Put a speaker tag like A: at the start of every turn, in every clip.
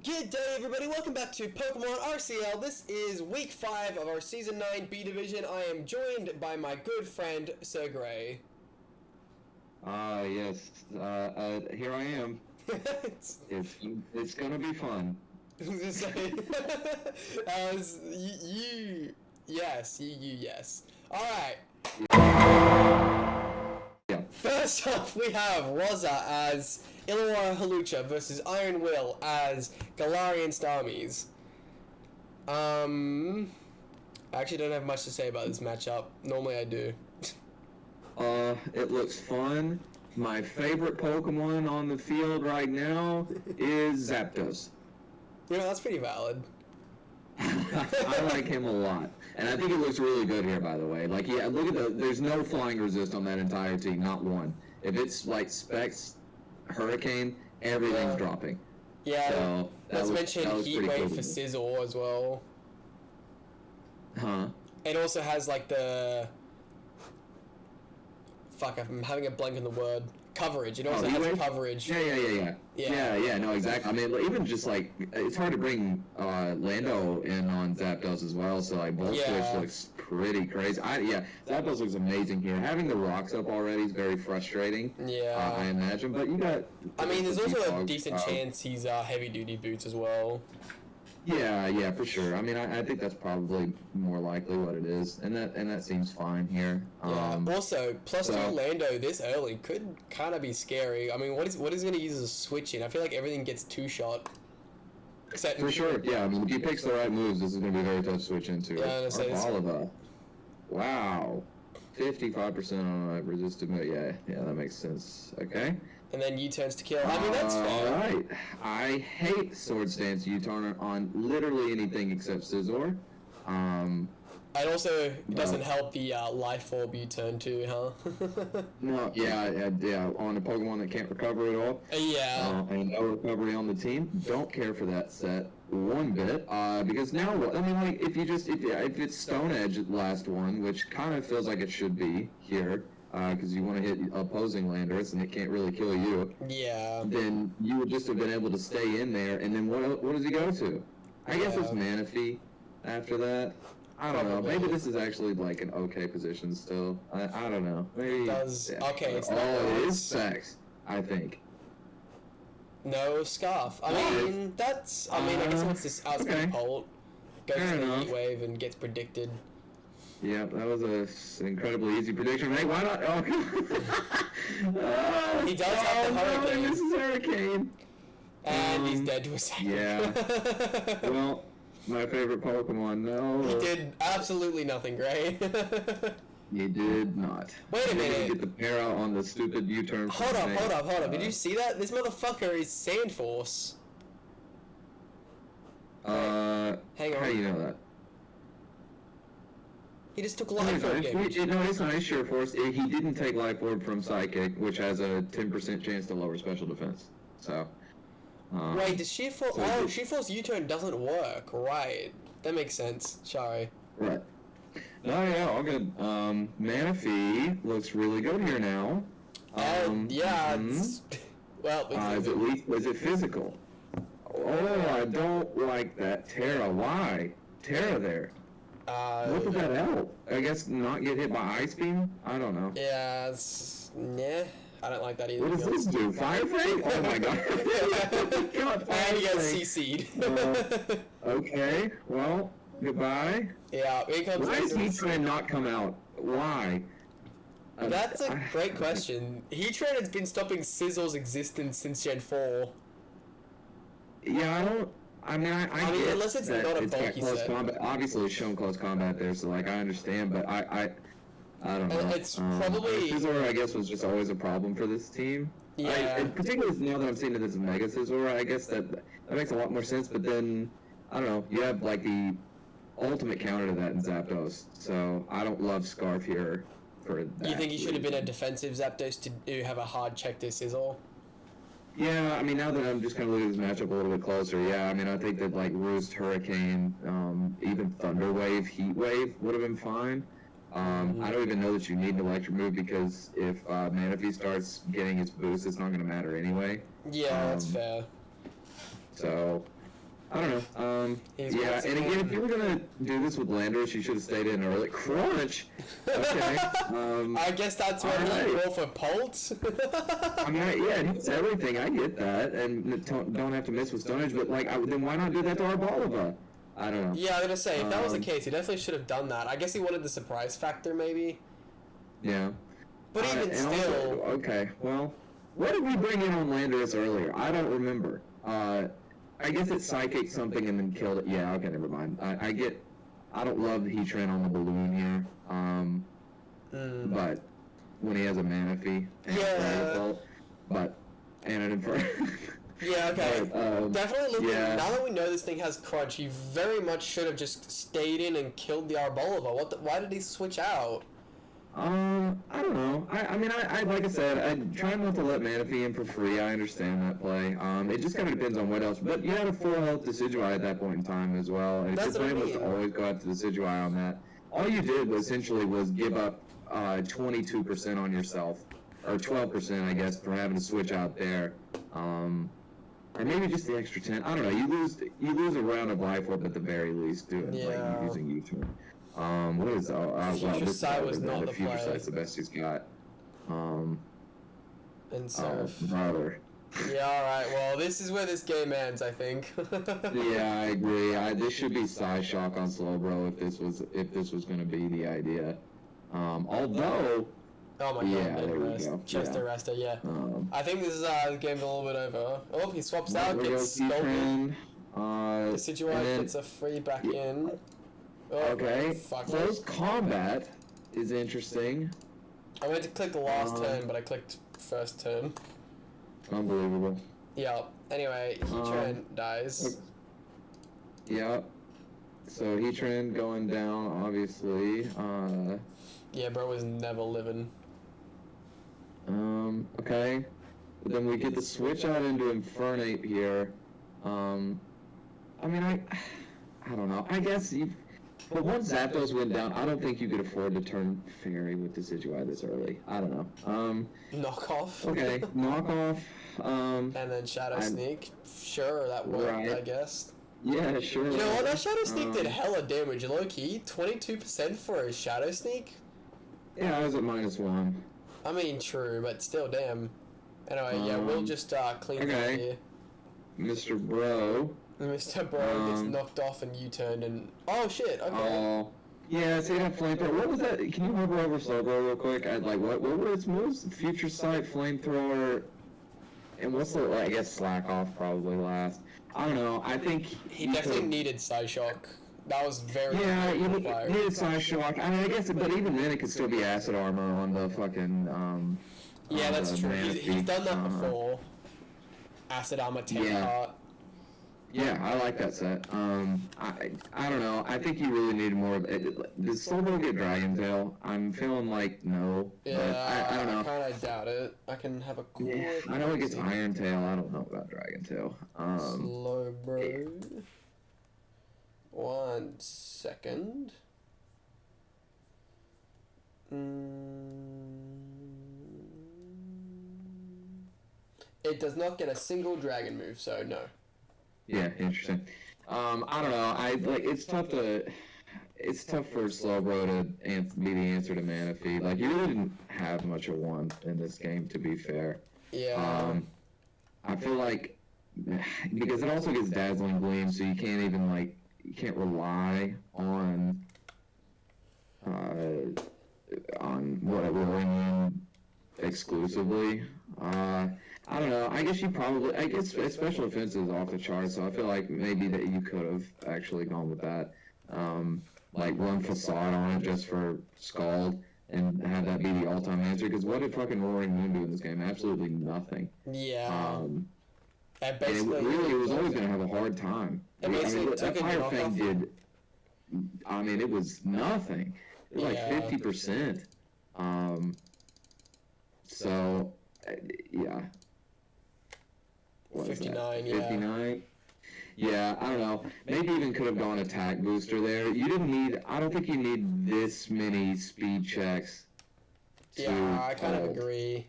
A: Good day, everybody. Welcome back to Pokemon RCL. This is week 5 of our Season 9 B Division. I am joined by my good friend, Sir Grey.
B: Yes. Here I am. It's gonna be fun.
A: I was gonna say, yes. Alright.
B: Yeah.
A: First off, we have Rosa as Illiwarra Hawlucha versus Iron Will as Galarian Starmies. I actually don't have much to say about this matchup. Normally I do.
B: It looks fun. My favorite Pokemon on the field right now is Zapdos.
A: You know, that's pretty valid.
B: I like him a lot. And I think it looks really good here, by the way. Like, yeah, look at there's no flying resist on that entire team, not one. If it's like Specs, Hurricane, everything's dropping.
A: Yeah,
B: so,
A: let's mention Heat Wave for Sizzle as well.
B: Huh?
A: It also has like the... Fuck, I'm having a blank on the word. Coverage. It also has coverage.
B: Yeah, no, exactly. I mean, even just like, it's hard to bring Lando in on Zapdos as well, so like, Volt Switch looks pretty crazy. Zapdos looks amazing here. Having the rocks up already is very frustrating.
A: Yeah.
B: I imagine, but you got...
A: I mean, there's also a decent chance he's heavy-duty boots as well.
B: Yeah, for sure. I mean, I think that's probably more likely what it is, and that seems fine here.
A: Yeah. Also, +2 Lando this early could kind of be scary. I mean, what is going to use as a switch in? I feel like everything gets 2-shot. Except
B: for sure. Yeah, I mean, if he picks the right moves, this is going to be very tough to switch into.
A: Yeah,
B: Hawlucha. Wow, 55% on resisted move. Yeah, that makes sense. Okay.
A: And then U-turns to kill. I mean, that's fair.
B: Alright. I hate Sword Stance U-turn on literally anything except Scizor.
A: And also, it doesn't help the Life Orb U-turn too, huh?
B: No, yeah, on a Pokemon that can't recover at all.
A: Yeah.
B: And no recovery on the team. Don't care for that set one bit. Because now what? I mean, like, if it's Stone Edge last one, which kind of feels like it should be here, because you want to hit opposing landers and it can't really kill you.
A: Yeah.
B: Then you would just have been able to stay in there, and then what does he go to? I guess it's Manaphy after that. I don't know. Maybe this is actually like an okay position still. I don't know. Maybe.
A: It does. Yeah. Okay, it's
B: not. Oh, it is Sex, I think.
A: No, Scarf. I mean, that's... I mean, I guess once this outspeed Bolt goes to the Heat Wave and gets predicted.
B: Yeah, that was an incredibly easy prediction. Hey, why not? Oh,
A: he does have the Hurricane.
B: This is Hurricane.
A: And he's dead to a second.
B: Yeah. Well, my favorite Pokemon, no.
A: He did absolutely nothing, Gray.
B: He did not.
A: Wait a minute.
B: Get the para on the stupid U-turn.
A: Hold up. Did you see that? This motherfucker is Sand Force.
B: Hang on. How do you know that?
A: He just took Life Orb damage.
B: No, it's not Sure Force. He didn't take Life Orb from Psychic, which has a 10% chance to lower special defense. So.
A: Wait, does Sheer Force... Oh, Sheer Force U-turn doesn't work. Right. That makes sense. Sorry.
B: Right. No, yeah, all good. Manaphy looks really good here now.
A: It's... Well,
B: is it physical? Oh, I don't like that. Terra, why? Terra there. What did that help? I guess not get hit by Ice Beam? I don't know.
A: Yeah, I don't like that either.
B: What does this do? Fire Fang? Oh my god.
A: And he gets CC'd.
B: Okay, well, goodbye.
A: Yeah, here comes...
B: Why is Heatran not come out? Why?
A: That's a great question. Heatran has been stopping Sizzle's existence since Gen 4.
B: Yeah, I mean, get
A: unless it's not a bulky set.
B: Combat. Obviously, it's shown close combat there, so like I understand, but I don't know.
A: It's probably
B: Scizor, I guess, was just always a problem for this team.
A: Yeah.
B: Particularly now that I'm seeing it as a Mega Scizor, I guess that makes a lot more sense. But then I don't know. You have like the ultimate counter to that in Zapdos, so I don't love Scarf here for that.
A: You think he should have been a defensive Zapdos to have a hard check to Sizzle?
B: Yeah, I mean, now that I'm just kind of looking at this matchup a little bit closer, yeah, I mean, I think that, like, Roost, Hurricane, even Thunder Wave, Heat Wave would have been fine. I don't even know that you need an electric move because if Manaphy starts getting its boost, it's not going to matter anyway.
A: Yeah, that's fair.
B: So, I don't know.
A: He's
B: Yeah,
A: once
B: and again, if you were gonna do this with Landorus, you should have stayed in early. Crunch. Okay.
A: I guess that's what he go for Pulse.
B: I mean, yeah, it's everything. I get that, and don't have to miss with Stone Edge, but like, then why not do that to Arboliva? I don't know.
A: Yeah, I was gonna say if that was the case, he definitely should have done that. I guess he wanted the surprise factor, maybe.
B: Yeah.
A: But even still.
B: Also, okay, well, what did we bring in on Landorus earlier? I don't remember. I guess it's Psychic something and then killed it. Yeah, okay, never mind. I don't love the Heatran on the balloon here. But when he has a Manaphy and an Inferno.
A: Yeah, okay.
B: But,
A: definitely looking, now that we know this thing has Crunch, he very much should have just stayed in and killed the Arboliva. Why did he switch out?
B: I don't know. I mean, like I said, I try not to let Manaphy in for free. I understand that play. It just kind of depends on what else. But you had a full health Decidueye at that point in time as well. And it's just was to always go after the Decidueye on that. All you did essentially was give up 22% on yourself. Or 12%, I guess, for having to switch out there. Or maybe just the extra 10. I don't know. You lose a round of life orb at the very least, doing like using U-turn. What is
A: Future Sight was not the
B: Future
A: play.
B: Sight's the best he's got.
A: And Surf.
B: Brother.
A: Yeah, alright, well, this is where this game ends, I think.
B: Yeah, I agree. This should be Psyshock on Slowbro if this was going to be the idea. Although...
A: Oh my god, there we go. Just a rester, yeah. I think this is the game's a little bit over. Oh, he swaps out, gets stolen. The Decidueye gets a free back in. Oh,
B: okay, close combat is interesting.
A: I went to click the last turn, but I clicked first turn.
B: Unbelievable.
A: Yeah. Anyway, Heatran dies.
B: Yeah. So Heatran going down, obviously.
A: Yeah, bro was never living.
B: Okay. But then we get the switch out into Infernape here. I mean, I don't know. I guess but once Zapdos went down, I don't think you could afford to turn Fairy with Decidueye this early. I don't know.
A: Knockoff.
B: Okay, knockoff.
A: And then Shadow Sneak. Sure, that worked, I guess.
B: Yeah, sure.
A: You know what? That Shadow Sneak did hella damage. Low key, 22% for a Shadow Sneak.
B: Yeah, I was at -1.
A: I mean, true, but still, damn. Anyway, yeah, we'll just clean that here.
B: Mr. Bro.
A: Mr. Bro gets knocked off and U-turned and... Oh, shit, okay.
B: Oh. Yeah, see that flamethrower. What was that? Can you hover over Slowbro real quick? What were its moves? Future Sight, Flamethrower, and what's the, I guess, Slack Off probably last. I don't know. I think...
A: He definitely needed Psyshock. That was very...
B: Yeah, you needed Psyshock. I mean, I guess, but even then it could still be Acid Armor on the fucking,
A: Yeah, that's true. He's done that before. Acid Armor, Take Heart.
B: Yeah, I like that set. I don't know. I think you really need more of it. Does Slowbro get Dragon Tail? I'm feeling like no.
A: Yeah,
B: I don't know.
A: I kind of doubt it. I can have a quick...
B: Yeah, I know it gets Iron Tail. I don't know about Dragon Tail.
A: Slowbro. 1 second. It does not get a single dragon move, so no.
B: Yeah, interesting. I don't know. It's tough for Slowbro to be the answer to Manaphy. Like, you really didn't have much of one in this game, to be fair.
A: Yeah.
B: I feel like because it also gets Dazzling Gleam, so you can't even you can't rely on what it will bring in exclusively. I don't know. I guess special defense is off the charts, so I feel like maybe that you could have actually gone with that. Run Facade on it just for Scald and have that be the all-time answer. Because what did fucking Roaring Moon do in this game? Absolutely nothing.
A: Yeah.
B: And it was always going to have a hard time. That Fire Fang did. I mean, it was nothing. It was like 50%. So, yeah.
A: 59,
B: 59? Yeah, I don't know. Maybe even could have gone attack booster there. You didn't need... I don't think you need this many speed checks.
A: Yeah, I kind of agree.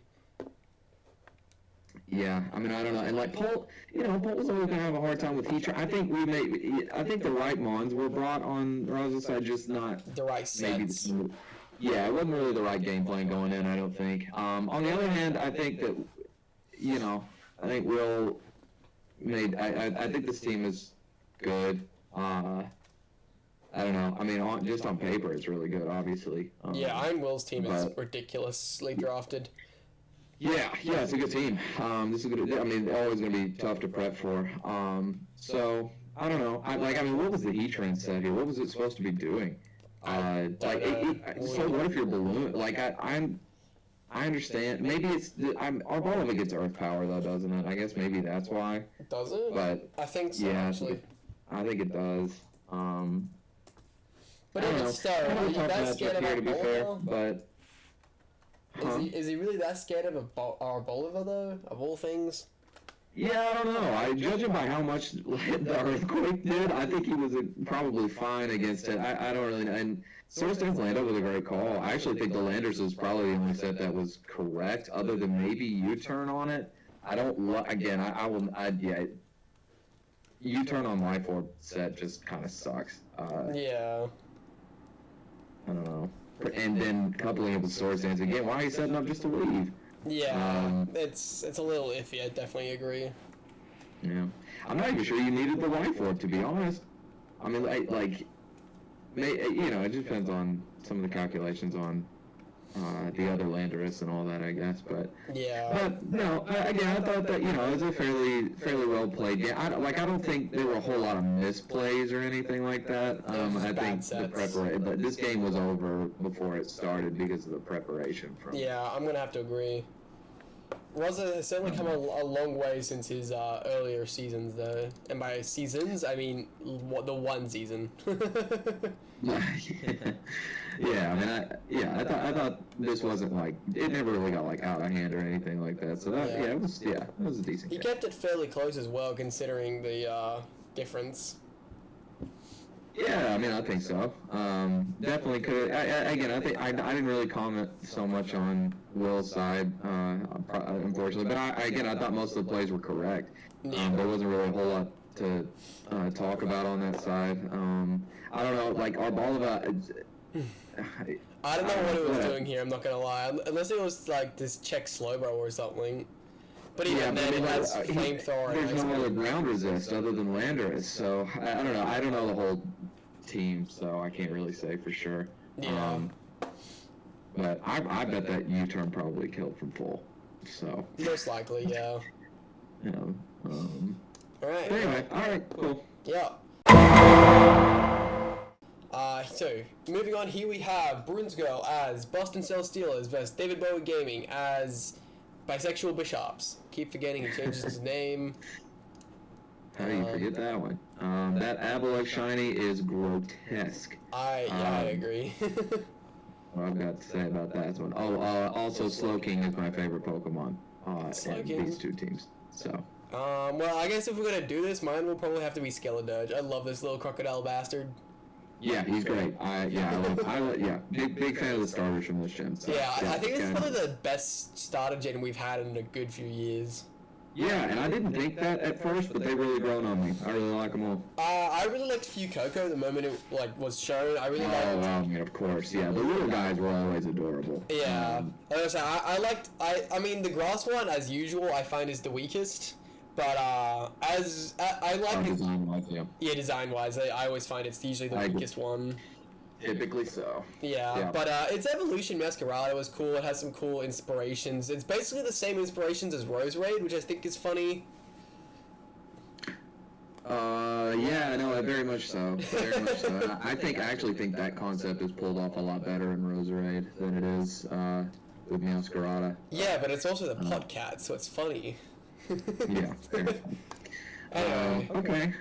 B: Yeah, I mean, I don't know. And, like, Polt's always going to have a hard time with heat. I think the right Mons were brought on Rosa's side, just not...
A: The right sets.
B: Yeah, it wasn't really the right game plan going in, I don't think. On the other hand, I think that, I think Will I think this team is good. I don't know. I mean, just on paper, it's really good, obviously.
A: Iron Will's team is ridiculously drafted.
B: Yeah, it's a good team. This is good. I mean, always going to be tough to prep for. So I don't know. What was the E-Trend set here? What was it supposed to be doing? So what if you're balloon? Like I understand. Maybe it's our ball of it gets earth power though, doesn't it? I guess maybe that's why.
A: Does it?
B: But
A: I think so.
B: Yeah,
A: actually.
B: I think it does.
A: But even still, are you that scared of
B: to be fair, but.
A: Is he really that scared of our Bolivar though? Of all things?
B: Yeah, I don't know. Judging by how much the earthquake did, I think he was probably fine against it. I don't really know. And Source Lando was a great call. I actually think the Landers was probably the only set that was correct, other than maybe U-turn on it. I don't U-turn on my 4 set just kind of sucks.
A: Yeah.
B: I don't know. And then coupling it with Sword Dance again, why are you setting up just to leave?
A: Yeah, it's a little iffy, I definitely agree.
B: Yeah. I'm not even sure you needed the Y for it, to be honest. I mean, it just depends on some of the calculations on the other Landorus and all that, I guess, but...
A: Yeah.
B: But, no, again, I thought that, it was a fairly well-played game. I don't think there were a whole lot of misplays or anything like that. I think the preparation... But this game was over before it started because of the preparation from...
A: Yeah, I'm gonna have to agree. Rosa has certainly come a long way since his earlier seasons, though. And by seasons, I mean the one season.
B: Yeah, I thought this wasn't it never really got out of hand or anything like that. So that it was a decent
A: game. He kept it fairly close as well, considering the difference.
B: Yeah, I mean, I think so. Definitely could. I think I didn't really comment so much on Will's side, unfortunately. But I thought most of the plays were correct. There wasn't really a whole lot to talk about on that side. I don't know, our ball of
A: I don't know what it was doing here. I'm not gonna lie, unless it was this check slow bro or something. But even then, it has flamethrower.
B: There's no other ground resist other than Landorus, so I don't know. I don't know the whole team, so I can't really say for sure.
A: Yeah.
B: But I bet that U-turn probably killed from full. So.
A: Most likely, yeah. All right.
B: Anyway, all right, cool.
A: Yeah. So, moving on, here we have Brunsgirl as Boston Celesteelas versus David Bowie Gaming as Bisexual Bisharps. Keep forgetting he changes his name.
B: How do you forget that one? That Avalok Shiny is grotesque.
A: I agree.
B: What I've got to say about that one. Also Slowking is my favorite Pokemon in these two teams. So.
A: Well, I guess if we're gonna do this, mine will probably have to be Skeledirge. I love this little crocodile bastard.
B: Yeah, he's great. Big fan of the starters from this gen. So,
A: I think this is probably the best starter gen we've had in a good few years.
B: Yeah, and I didn't think that at first, but they've really grown on me. I really like them all. I
A: really liked Fuecoco the moment it was shown. I really liked.
B: Oh, I mean, of course, yeah. The little guys were always adorable.
A: Yeah, I mean, the grass one, as usual, I find is the weakest. But I like it.
B: Design-wise, yeah.
A: Yeah, design-wise, I always find it's usually the weakest one.
B: Typically so.
A: Yeah. But its Evolution Masquerade was cool. It has some cool inspirations. It's basically the same inspirations as Rose Raid, which I think is funny.
B: Yeah, no, very much so. Very much so. I actually think that concept is pulled off a lot better in Rose Raid than it is with Masquerade.
A: Yeah, but it's also the Podcat, so it's funny.
B: Yeah. Okay.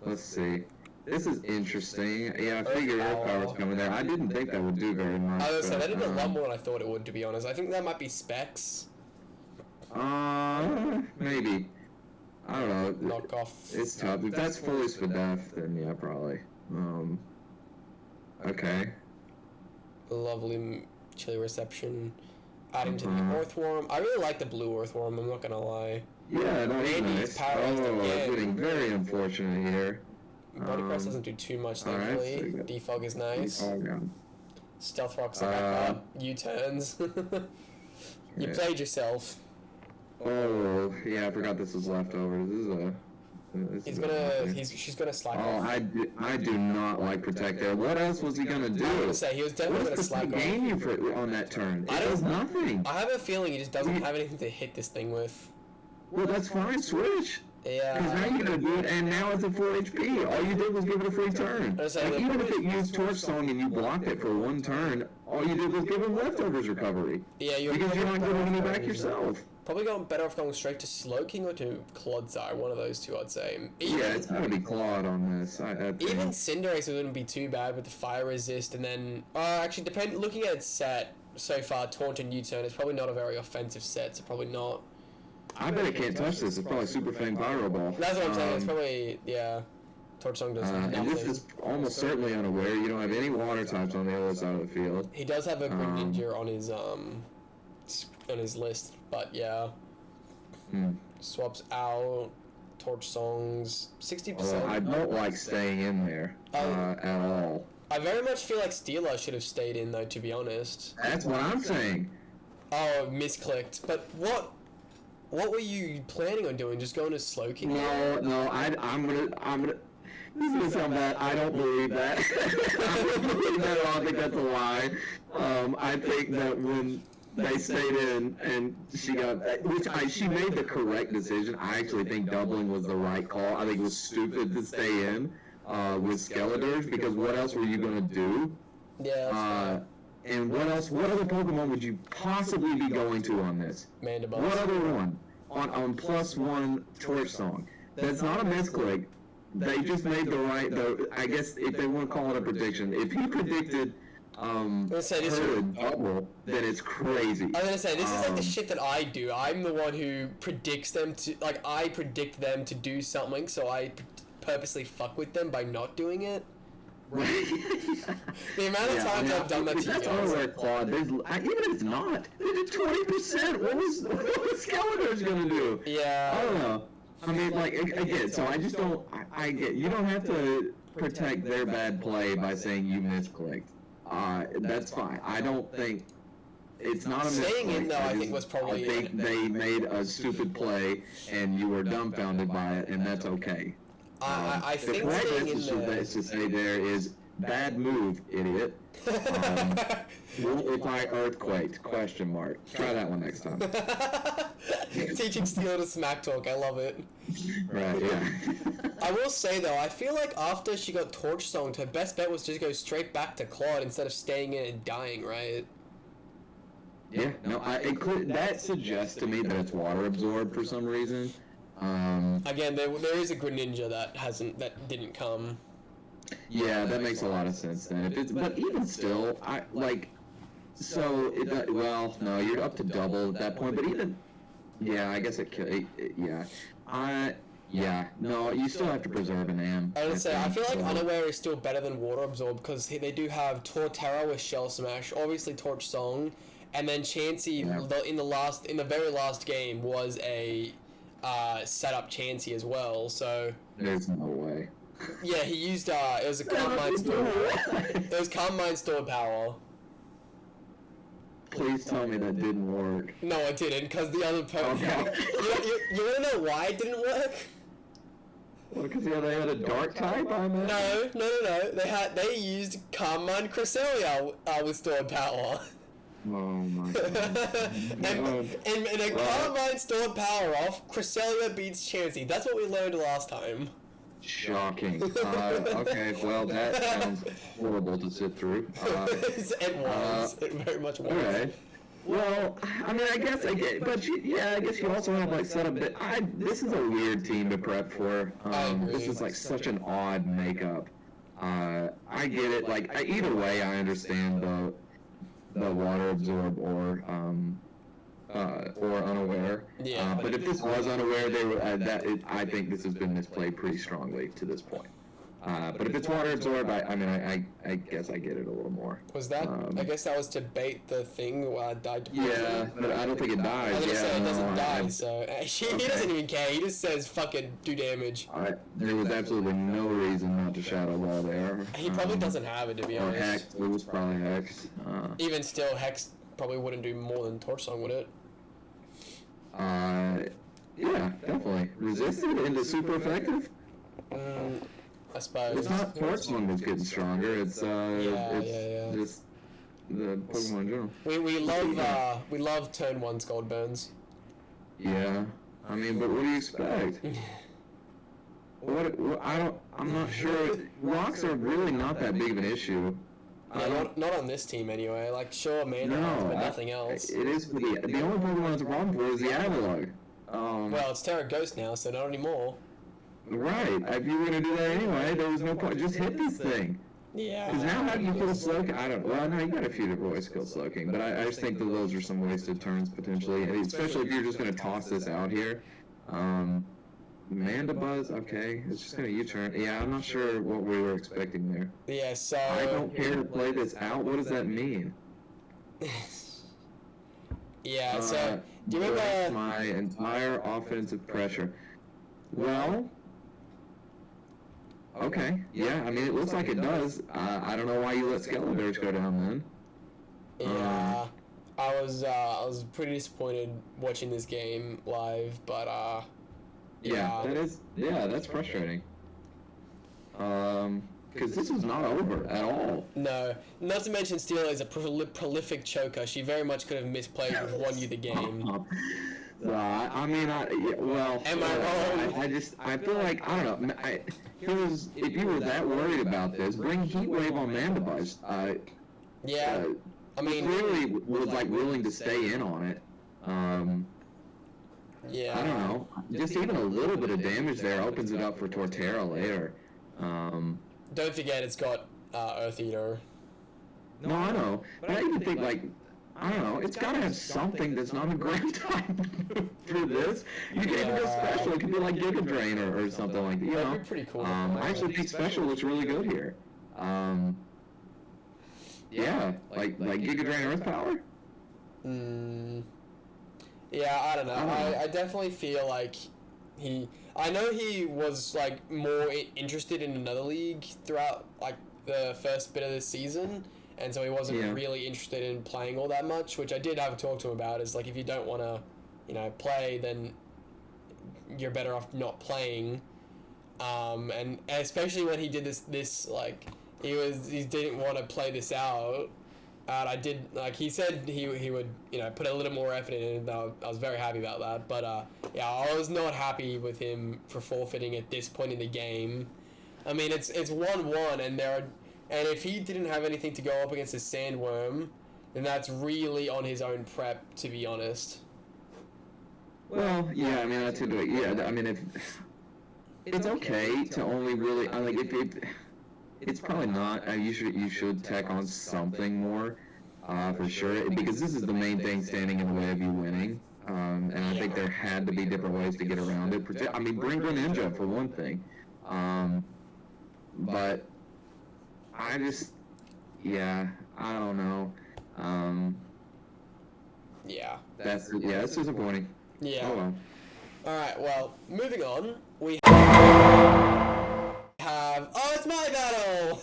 B: Let's see. This is interesting. Yeah, I figured Hellfire was coming there. I didn't think that would do very much.
A: I was saying, that did a lot more than I thought it would, to be honest. I think that might be Specs.
B: Maybe. I don't know.
A: Knock off.
B: It's tough. If that's fully Spadef, then yeah, probably. Okay.
A: Lovely chili reception. adding to the Earthworm. I really like the blue Earthworm, I'm not gonna lie.
B: Yeah, no, he's nice. It's getting very unfortunate here.
A: Body Press doesn't do too much, thankfully. Right, so Defog is nice. Stealth Rocks are back up. U-turns. You played yourself.
B: Oh, yeah, I forgot this was leftover. She's
A: gonna slack off.
B: I do not like Protect there. What else was he gonna do?
A: I was gonna say, he was definitely gonna slack off.
B: What's the game for on that turn? It does nothing.
A: I have a feeling he just doesn't have anything to hit this thing with.
B: Well, that's fine, switch.
A: Yeah.
B: Because now you're gonna do it, and now it's a 4 HP. All you did was give it a free turn. Even if it used Torch Song and you blocked it for 1 turn, all you did was give him Leftovers recovery.
A: Yeah,
B: because you're not giving any back yourself.
A: Probably going better off going straight to Slowking or to Clodsire, one of those two, I'd say.
B: It's gonna be Claude on this.
A: Even Cinderace wouldn't be too bad with the Fire Resist, and then actually, looking at its set so far, Taunt and U-turn is probably not a very offensive set, so probably not.
B: I bet it can't touch this. It's probably Super Fang Pyro Ball.
A: That's what I'm saying. It's probably, Torch Song does nothing.
B: And this is almost certainly unaware. You don't have any water types on the other side of the field.
A: He does have a Greninja on his list, but yeah. Swaps out. Torch Songs. 60%.
B: I don't like staying in there at all.
A: I very much feel like Steela should have stayed in, though, to be honest.
B: That's what I'm saying.
A: Oh, misclicked. But what were you planning on doing? Just going to Slowking?
B: No, I'm gonna. This is gonna sound bad. I don't believe that. I don't believe that at all. I think that's a lie. I think that when they stayed in and she made the correct decision. I actually think doubling was the right call. I think it was stupid to stay in with Skeledirge, because what else were you gonna do?
A: Yeah, that's fine.
B: And what other Pokemon would you possibly be going to on this?
A: Mandibuzz.
B: What other one? On +1 Torch Song. That's not a misclick. They just made I guess if they want to call it a prediction. If he predicted double, then it's crazy.
A: I was gonna say, this is like the shit that I do. I'm the one who predicts them to, I predict them to do something, so I purposely fuck with them by not doing it. Right. The amount of times I've done that to you guys.
B: That's where Claude. Even if it's not, they did 20%. What was Skeledirge gonna do?
A: Yeah.
B: I don't know. I mean, again, so I just don't. I get. You don't have to protect their bad play by saying you misclicked. That's fine. I don't think it's not a misclick.
A: Staying in though, I think was probably.
B: I think they made a stupid play, and you were dumbfounded by it, and that's okay.
A: I think
B: the staying in there to say there is bad move, idiot. If I earthquaked? Question mark. Try that one next time.
A: Teaching Steel to smack talk, I love it.
B: Right, yeah.
A: I will say though, I feel like after she got Torch Songed, her best bet was to just go straight back to Claude instead of staying in and dying, right?
B: Yeah, no, that suggests to me that it's water absorbed for some reason.
A: Again, there is a Greninja that didn't come.
B: Yeah, that makes a lot of sense then. But even still, no, you're up to double at that point. But even, I guess it could. No, you still have to preserve an AM.
A: I would say, I feel like Unaware is still better than Water Absorb because they do have Torterra with Shell Smash, obviously Torch Song, and then Chansey in the very last game was a set up Chansey as well. So
B: there's no way.
A: Yeah, he used it was a Calm Mind Store. It was Calm Mind Store power.
B: Please tell me that didn't work.
A: No, it didn't, because the other Pokemon. Okay. You want to know why it didn't work?
B: Well, because they had a dark type, I mean.
A: No. They used Calm Mind Cresselia with stored power.
B: Oh my god.
A: and a Calm Mind stored power off, Cresselia beats Chansey. That's what we learned last time.
B: Shocking. Okay, well, that sounds horrible to sit through.
A: It was. It very much was.
B: Okay. Well, I mean, I guess you also have set up. This is a weird team to prep for. This is such an odd makeup. I get it. Either way, I understand the water absorb or unaware.
A: Yeah.
B: But if this was unaware, I think this has been misplayed pretty strongly to this point. But if it's water absorbed, I guess I get it a little more.
A: Was that? I guess that was to bait the thing died.
B: Yeah, but I don't think it dies.
A: I was gonna say it doesn't die, so he doesn't even care. He just says, "Fucking do damage."
B: There was absolutely no reason not to Shadow Ball there.
A: He probably doesn't have it, to be honest.
B: Or Hex. It was probably Hex.
A: Even still, Hex probably wouldn't do more than Torch Song, would it?
B: Yeah, definitely. Resisted into super effective?
A: I suppose.
B: It's not Torch Song that's getting stronger, it's just the Pokemon in general.
A: We love turn 1 Scald Burns.
B: Yeah. I mean, but what do you expect? I'm not sure. Rocks are really not that big of an issue.
A: Yeah, not on this team anyway. Like, sure, but nothing else.
B: It is for the only Pokemon that's a problem for is the Analog.
A: Well, it's Terra Ghost now, so not anymore.
B: Right. If you were going to do that anyway, there was no point. Just hit this thing.
A: Yeah.
B: Because now how do you kill Slowking? Well, no, you got a few different ways to kill Slowking, but I just think that those are some wasted turns, potentially. And especially if you're just going to toss this out here. Mandibuzz, okay. It's just going to U-turn. Yeah, I'm not sure what we were expecting there.
A: Yeah, so...
B: I don't care to play this out. What does that mean?
A: Yeah, so... Do you remember...
B: My entire offensive pressure. Well... Okay, yeah, I mean, it looks like it does. I don't know why you let Skeledirge go down then.
A: Yeah, I was pretty disappointed watching this game live, but,
B: yeah, that's frustrating. Because this is not over at all.
A: No, not to mention Steel is a prolific choker. She very much could have misplayed and won you the game.
B: Am I
A: wrong?
B: I feel like, I don't know, if you were that worried about this, bring Heat Wave on Mandibuzz.
A: Yeah, I mean...
B: Clearly was, willing to stay in on it.
A: Yeah.
B: I don't know. Just even a little bit of damage there opens it up for Torterra later.
A: Don't forget it's got Earth Eater.
B: No, I know. But I even think, I don't know, it's got to have something that's not a ground type for this. You can even go special. It could be like Giga Drain or something like that. You know?
A: That'd be pretty cool.
B: I actually think special looks really good here. Yeah, like Giga Drain Earth Power?
A: Yeah, I don't know. I definitely feel like I know he was, more interested in another league throughout, the first bit of the season. And so he wasn't really interested in playing all that much, which I did have a talk to him about, is, if you don't want to, play, then you're better off not playing. And especially when he did this he didn't want to play this out. And I did, he said he would, put a little more effort in it, and I was very happy about that. But, I was not happy with him for forfeiting at this point in the game. I mean, it's 1-1, and if he didn't have anything to go up against a Sandworm, then that's really on his own prep, to be honest.
B: Well, yeah, I mean, that's into it. Yeah, I mean, if it's okay to only really, it's probably not. You should tack on something more, for sure, because this is the main thing standing in the way of you winning. And I think there had to be different ways to get around it. I mean, bring Greninja for one thing. But I just, I don't know. That's disappointing.
A: Yeah.
B: Oh well.
A: Alright, well, moving on, we have... Oh, it's my battle!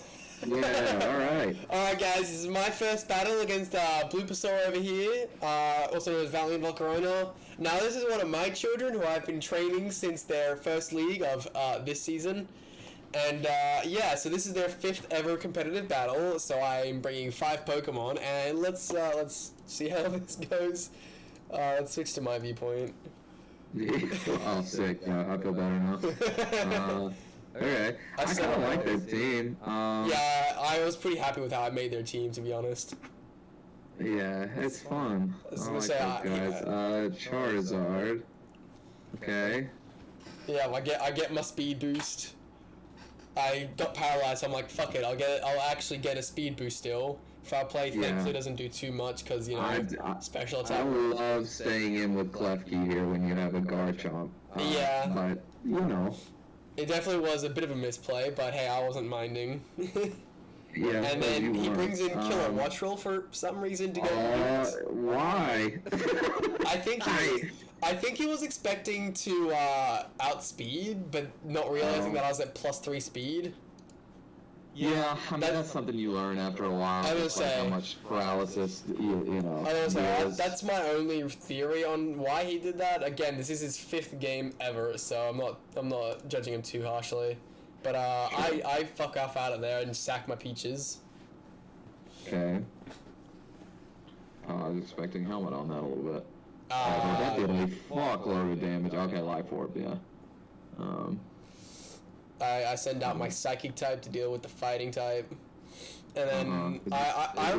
B: Yeah, alright.
A: Alright, guys, this is my first battle against Bulbasaur over here, also known as Valiant Volcarona. Now, this is one of my children who I've been training since their first league of this season. And, so this is their 5th ever competitive battle, so I'm bringing 5 Pokemon, and let's see how this goes. Let's switch to my viewpoint.
B: Oh, sick. I feel better now. Okay. I kind of like their team.
A: I was pretty happy with how I made their team, to be honest.
B: Yeah, it's fun. I like those guys. Charizard. Okay.
A: Yeah, I get my speed boost. I got paralyzed, so I'm like, fuck it, I'll actually get a speed boost still. If I play Thankfully doesn't do too much, because, special attack.
B: I love staying in with Klefki here when you have a Garchomp.
A: But, It definitely was a bit of a misplay, but hey, I wasn't minding.
B: Yeah,
A: and then he brings in Killer Watchroll for some reason to go.
B: Why?
A: I think he was expecting to outspeed, but not realizing that I was at +3 speed.
B: Yeah, I mean that's something you learn after a while.
A: I was
B: like how much paralysis you know.
A: I was say that's my only theory on why he did that. Again, this is his 5th game ever, so I'm not judging him too harshly. But sure. I fuck off out of there and sack my peaches.
B: Okay. I was expecting helmet on that a little bit. That did a fuckload of damage. Okay, Life Orb, yeah.
A: I send out my Psychic type to deal with the Fighting type. And then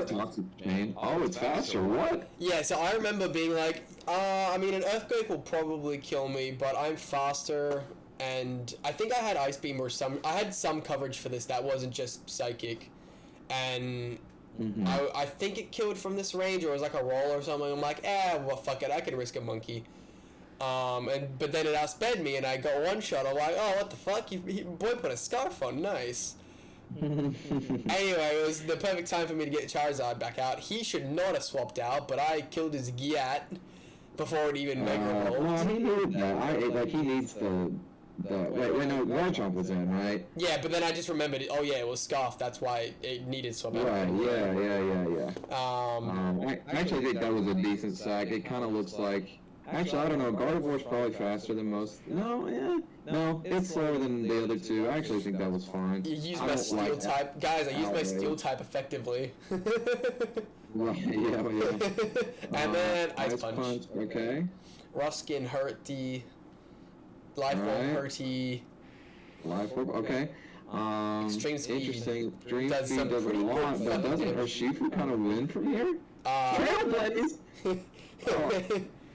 B: Toxic Chain. Oh, it's faster. What?
A: Yeah, so I remember being like, I mean, an Earthquake will probably kill me, but I'm faster, and I think I had Ice Beam or I had some coverage for this that wasn't just Psychic, and I think it killed from this range, or it was like a roll or something. I'm like, well, fuck it, I could risk a monkey. But then it outsped me, and I got one shot. I'm like, oh, what the fuck? Boy put a scarf on, nice. Anyway, it was the perfect time for me to get Charizard back out. He should not have swapped out, but I killed his Giat before it even Mega Evolved.
B: Well, he needed that. He needs the wait, no, Garchomp was in, right?
A: Yeah, but then I just remembered, oh yeah, it was Scarf, that's why it needed swap out.
B: Right, yeah. I actually think that was a decent sack. It kind of looks like... Actually, I don't know. Gardevoir's probably faster than most. No, it's slower than the other two. I actually think that was fine.
A: You used my Steel type. Guys, I used my Steel type effectively.
B: Right, yeah.
A: And then Ice Punch.
B: Okay.
A: Rough Skin, Hurty. Life Orb, Hurty.
B: Life Orb, okay.
A: Extreme Speed.
B: Interesting. Extreme Speed does a lot, but doesn't Urshifu kind of win from here?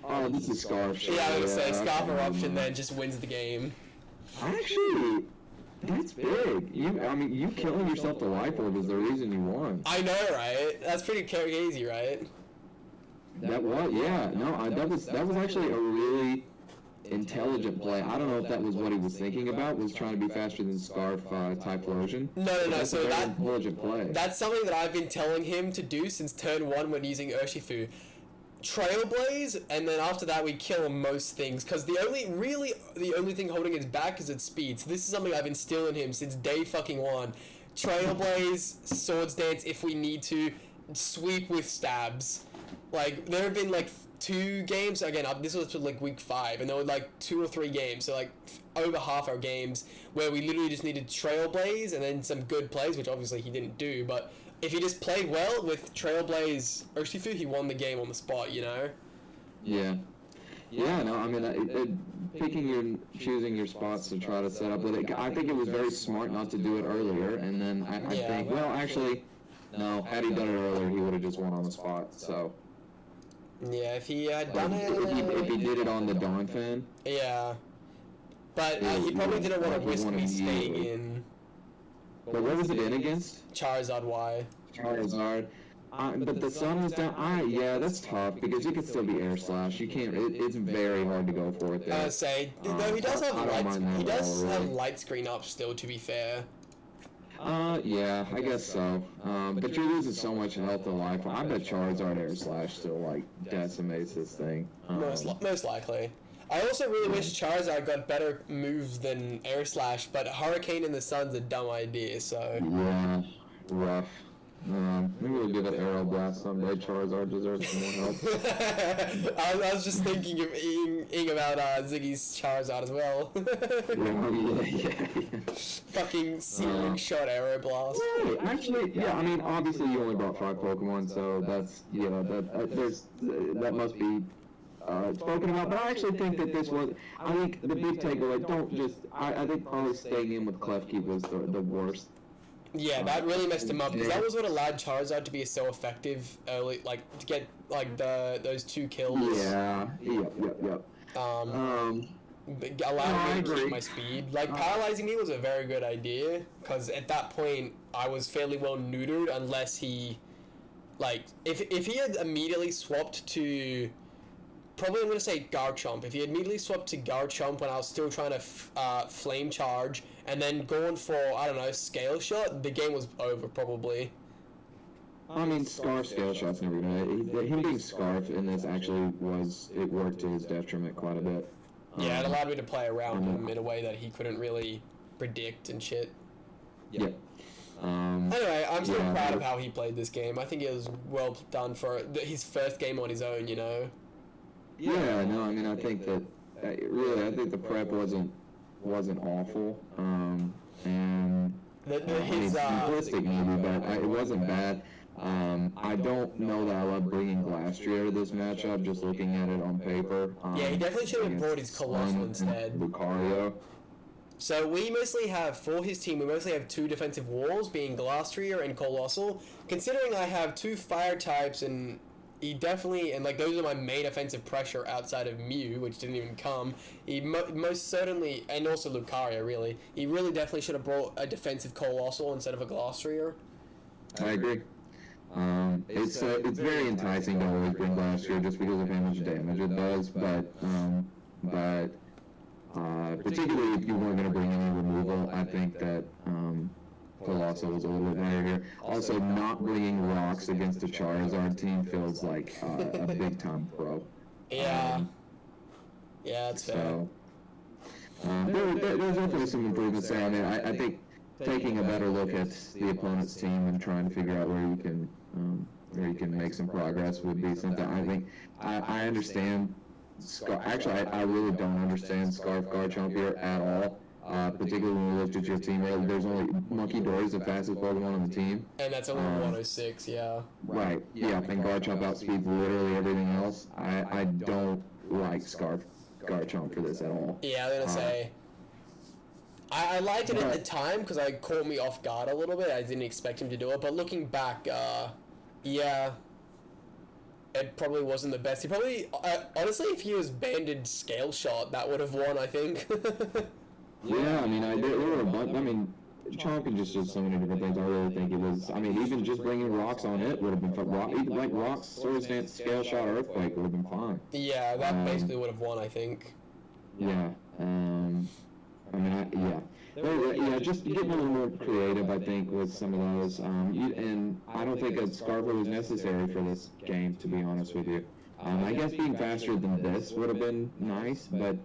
B: Oh, this is Scarf.
A: Yeah, I was gonna say Scarf Eruption then just wins the game.
B: Actually, that's big. You killing yourself to Life Orb is the reason you won.
A: I know, right? That's pretty crazy, right?
B: That was actually a really intelligent play. I don't know if that was what he was thinking about, was trying to be faster than Scarf Typhlosion.
A: No. So
B: that's intelligent play.
A: That's something that I've been telling him to do since turn 1 when using Urshifu. Trailblaze, and then after that we kill most things, because the only thing holding it back is its speed. So this is something I've instilled in him since day fucking 1. Trailblaze, Swords Dance if we need to, sweep with stabs. Like, there have been like 2 games, again, this was like week 5, and there were like 2 or 3 games, so like over half our games, where we literally just needed Trailblaze and then some good plays, which obviously he didn't do, but if he just played well with Trailblaze Urshifu, he won the game on the spot, you know?
B: Yeah. Yeah, no, I mean, choosing your spots to try to set up with it, I think it was very smart not to do it earlier, and then I think, well, actually, no, had he done it earlier, he would have just won on the spot, so.
A: Yeah, if he had done it...
B: If he did it on the Dawn Fan.
A: Yeah. But he probably didn't want to risk me staying in...
B: But what was it in against?
A: Charizard Y.
B: Charizard. But the sun was down. Yeah, that's tough because you could still be Air Slash. You can't. It's very hard to go for it there.
A: I would say, though he does have light screen up still. To be fair.
B: Yeah, I guess so. But you're losing so much health to life. I bet Charizard Air Slash still like decimates this thing.
A: Most likely. I also really wish Charizard got better moves than Air Slash, but Hurricane in the Sun's a dumb idea, so...
B: Yeah, rough. Maybe we'll give it Aero Blast someday. Charizard deserves some more help.
A: I was just thinking of eating about Ziggy's Charizard as well.
B: yeah.
A: Fucking ceiling shot Aero Blast.
B: Right, actually, yeah, I mean, obviously you only brought 5 Pokemon, so that's, that must be... spoken about, but I actually think that I think the big takeaway, I think probably staying in with Klefki was the worst.
A: Yeah, that really messed him up, because that was what allowed Charizard to be so effective early, like, to get, like, those 2 kills.
B: Yeah, yep.
A: Allowing me to keep my speed. Like, paralyzing me was a very good idea, because at that point, I was fairly well neutered, unless he, like, if he had immediately swapped to... probably I'm going to say Garchomp. If he immediately swapped to Garchomp when I was still trying to Flame Charge, and then going for, I don't know, Scale Shot, the game was over, probably.
B: I mean, Scarf Scale Shot's never gonna... Him being Scarf in this actually it worked to his detriment quite a bit.
A: Yeah, it allowed me to play around him in a way that he couldn't really predict and shit.
B: Yeah.
A: Anyway, I'm still proud of how he played this game. I think it was well done for his first game on his own, you know?
B: Yeah, no, I mean, I think that... Really, I think the prep wasn't awful. And... simplistic maybe, but it wasn't bad. I don't know that I love bringing Glastrier to this matchup, just looking at it on paper.
A: Yeah, he definitely should have brought his Colossal instead.
B: Lucario.
A: So we mostly have, for his team, we mostly have 2 defensive walls, being Glastrier and Colossal. Considering I have 2 fire types, and he definitely, and like those are my main offensive pressure outside of Mew, which didn't even come. He most certainly, and also Lucario, really. He really definitely should have brought a defensive Colossal instead of a Glastrier.
B: I agree. It's very enticing to always bring Glastrier just because of how much damage it does, but particularly if you weren't going to bring any removal, I think that Colossal was a little bit better here. Also, not bringing rocks against a Charizard team feels like a big-time pro.
A: Yeah. Yeah, that's fair.
B: So, there's definitely some improvements there. I mean, I think taking a better look at the opponent's team and trying to figure out where you can make some progress would be something. I think I understand. Actually, I really don't understand Scarf Garchomp here at all. Particularly when we looked at your team earlier, there's only Monkey Dory is the fastest Pokemon on the team.
A: And that's only 106, yeah.
B: Right, yeah, and Garchomp outspeeds literally everything else. I don't like Scarf Garchomp for this at all.
A: Yeah, I was gonna say, I liked it at the time because it caught me off guard a little bit. I didn't expect him to do it, but looking back, yeah, it probably wasn't the best. He probably, honestly, if he was banded Scale Shot, that would have won, I think.
B: Yeah, I mean, there were a bunch. I mean, Chomp can just do so many different things. I really think it was. I mean, even just bringing rocks on it would have been fun. Even like rocks, Sword Stance, Scale Shot, Earthquake would have been fine.
A: Yeah, that basically would have won, I think.
B: Yeah. I mean, yeah, just getting a little more creative, I think, with some of those. And I don't think a Scarfer was necessary for this game, to be honest with you. I guess being faster than this would have been nice, but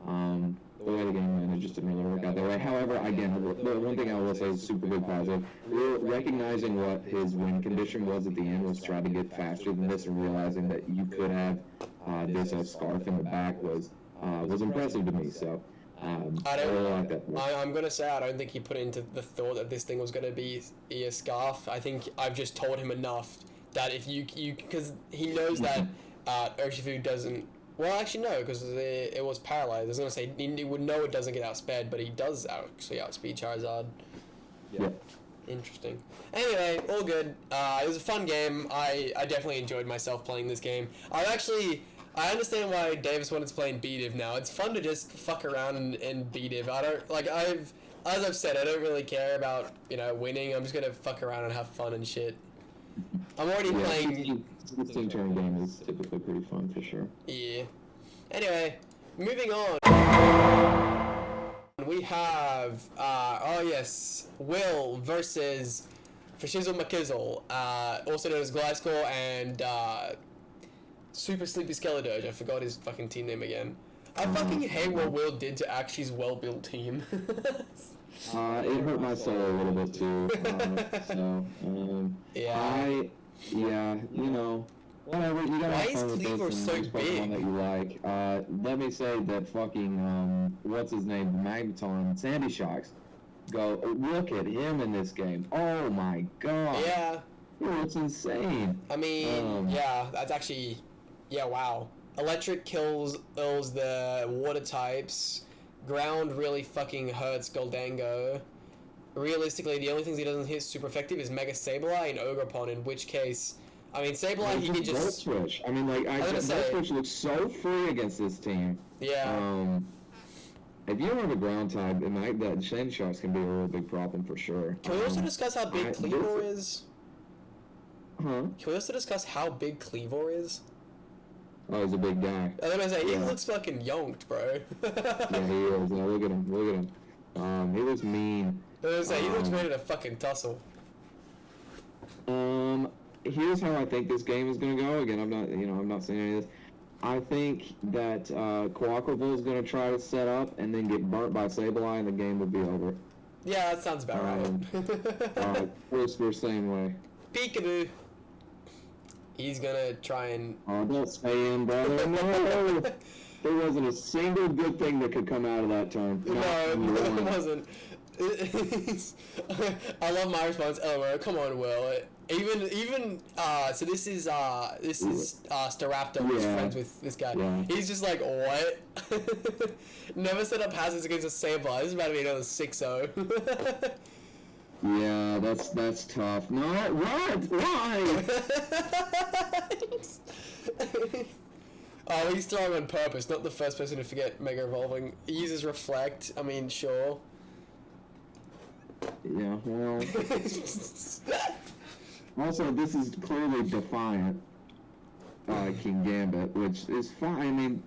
B: the way the game went, it just didn't really work out that way. However, again, the one thing I will say is super big positive. Recognizing what his win condition was at the end was trying to get faster than this, and realizing that you could have this as Scarf in the back was impressive to me. So I really like that.
A: I'm gonna say I don't think he put into the thought that this thing was gonna be a Scarf. I think I've just told him enough that if you because he knows that Urshifu doesn't. Well, actually, no, because it was paralyzed. I was going to say, he would know it doesn't get outsped, but he does actually outspeed Charizard.
B: Yeah.
A: Interesting. Anyway, all good. It was a fun game. I definitely enjoyed myself playing this game. I understand why Davis wanted to play in B-Div now. It's fun to just fuck around in B-Div. As I've said, I don't really care about, winning. I'm just going to fuck around and have fun and shit. I'm already playing...
B: 16-turn game is typically pretty fun, for sure.
A: Yeah. Anyway, moving on. We have, Will versus Fashizzle McKizzle, also known as Gliscor, and Super Sleepy Skeledirge. I forgot his fucking team name again. I fucking hate what Will did to Actually's well-built team.
B: It hurt my soul a little bit too. Whatever. You gotta have fun with this and Pokemon that you like. Let me say that fucking what's his name, Magneton, Sandy Shocks. Look at him in this game. Oh my god.
A: Yeah.
B: It's insane.
A: I mean, that's actually, wow. Electric kills the water types. Ground really fucking hurts Goldango. Realistically, the only things he doesn't hit super effective is Mega Sableye and Ogerpon, in which case, I mean, Sableye, he can just...
B: Switch. I mean, Volt Switch looks so free against this team.
A: Yeah.
B: If you don't have a ground type, that Shane Sharks can be a real big problem for sure.
A: Can we also discuss how big Cleavor is?
B: Huh?
A: Can we also discuss how big Cleavor is?
B: Oh, he's a big guy.
A: I was gonna say, he looks fucking yonked, bro.
B: Yeah, he is. Yeah, look at him. Look at him. He looks mean.
A: I was gonna say, he looks ready to fucking tussle.
B: Here's how I think this game is gonna go. Again, I'm not saying any of this. I think that Quaquaval is gonna try to set up and then get burnt by Sableye, and the game will be over.
A: Yeah, that sounds about right.
B: We're same way.
A: Peekaboo. He's gonna try and...
B: Oh, don't stay in, brother. No! There wasn't a single good thing that could come out of that turn.
A: No, it wasn't. I love my response. Oh, come on, Will. So this is Staraptor who's friends with this guy. Yeah. He's just like, what? Never set up hazards against a Sableye. This is about to be another 6-0.
B: Yeah, that's tough. No, what? Why?
A: Oh, he's throwing on purpose. Not the first person to forget Mega Evolving. He uses Reflect. I mean, sure.
B: Yeah, well... Also, this is clearly Defiant, King Gambit, which is fine. I mean,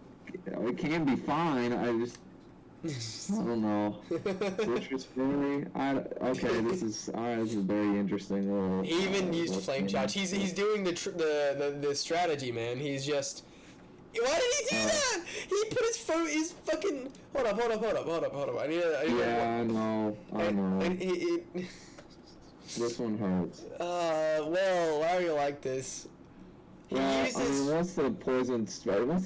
B: it can be fine. I don't know. Citrus Fairy? Okay, this is very interesting. Little,
A: he even used Flame Charge. He's doing the strategy, man. He's just... Why did he do that? He put his fucking... Hold up. I need
B: I know. This one hurts.
A: Well, why are you like this?
B: Once the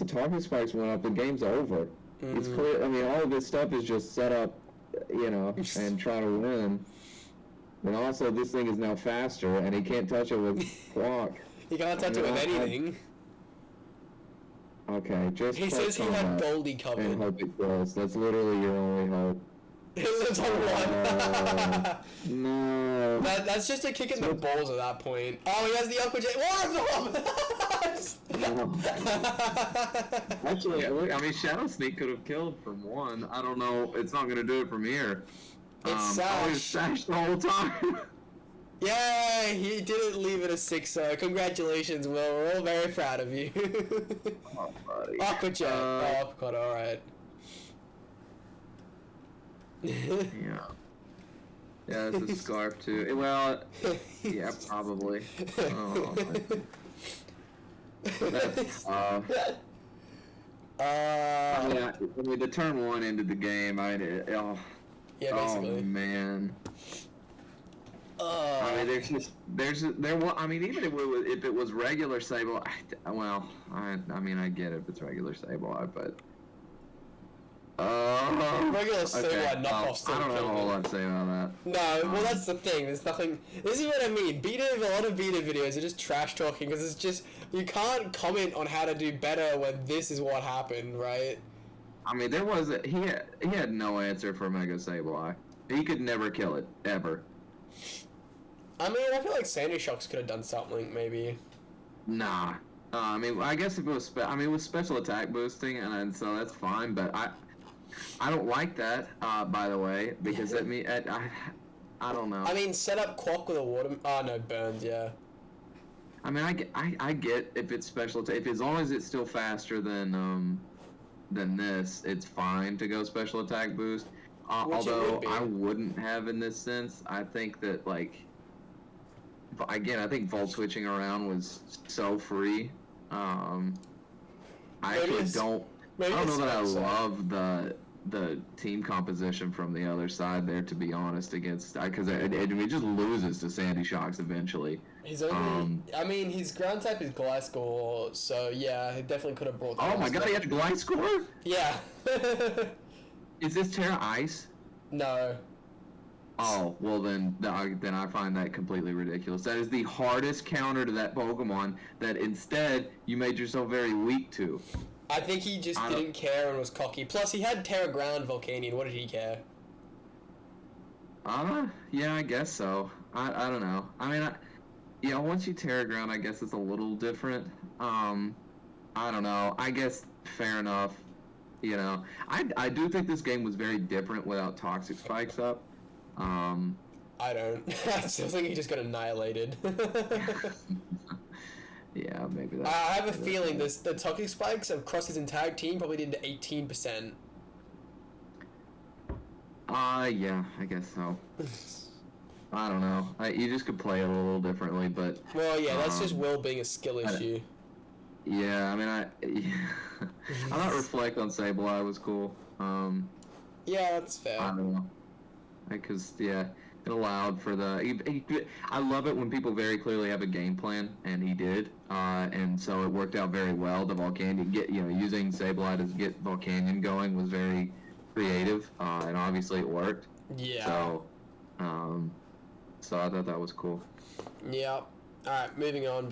B: Talking Spikes went up, the game's over. Mm-hmm. It's clear. I mean, all of this stuff is just set up, and try to win. And also, this thing is now faster, and he can't touch it with Quack.
A: He can't touch it with anything.
B: Okay, just
A: he says he had Goldie covered.
B: And hope it grows. That's literally your only hope.
A: It lives on one.
B: No.
A: That's just a kick in the balls at that point. Oh, he has the Aqua Jet.
B: Actually, look, I mean, Shadow Sneak could have killed from one. I don't know. It's not going to do it from here.
A: It's
B: Sash. Sash the whole time.
A: Yeah, he didn't leave it a 6-0. Congratulations, Will. We're all very proud of you.
B: Oh, buddy.
A: Aqua Jet. Uppercut, alright.
B: Yeah, this is Scarf too. Well, yeah, probably. Oh, that's tough. Yeah, I mean, the turn one ended the game.
A: Yeah, basically.
B: Oh man. I mean, I mean, even if it was regular Sableye, I mean, I get it if it's regular Sableye, but.
A: Regular Sableye knockoff still.
B: I don't have a whole lot to say about that.
A: No, well, that's the thing. There's nothing. This is what I mean. A lot of beta videos are just trash talking because it's just you can't comment on how to do better when this is what happened, right?
B: I mean, he had no answer for Mega Sableye. He could never kill it ever.
A: I mean, I feel like Sandy Shocks could have done something, maybe.
B: Nah. I mean, I guess if it was, it was special attack boosting, and so that's fine. But I don't like that. By the way, because I don't know.
A: I mean, set up Quack with a water. Oh no, burns. Yeah.
B: I mean, I get if it's special attack. If as long as it's still faster than this, it's fine to go special attack boost. Although I wouldn't have in this sense. I think that again, I think Volt switching around was so free. I actually don't know that I love the team composition from the other side there, to be honest, against because it just loses to Sandy Shocks eventually.
A: He's only, I mean, his ground type is Gliscor, so yeah, he definitely could have brought.
B: Oh my god, he had Gliscor?
A: Yeah.
B: Is this Terra Ice?
A: No.
B: Oh, well then I find that completely ridiculous. That is the hardest counter to that Pokemon that instead you made yourself very weak to.
A: I think he just didn't care and was cocky. Plus, he had Terra Ground Volcanion. What did he care?
B: Yeah, I guess so. I don't know. I mean, once you Terra Ground, I guess it's a little different. I don't know. I guess fair enough. I do think this game was very different without Toxic Spikes up.
A: I don't. I still think he just got annihilated.
B: Yeah, maybe that.
A: I have a feeling the Toxic Spikes across his entire team probably did 18%.
B: Yeah, I guess so. I don't know. You just could play it a little differently, but...
A: Well, yeah, that's just Will being a skill issue.
B: Yeah, I mean, I thought Reflect on Sableye was cool.
A: Yeah, that's fair.
B: I don't know. Because, yeah, it allowed for the... I love it when people very clearly have a game plan, and he did. And so it worked out very well. The Volcanion, using Sableye to get Volcanion going was very creative, and obviously it worked.
A: Yeah.
B: So I thought that was cool.
A: Yeah. Alright, moving on.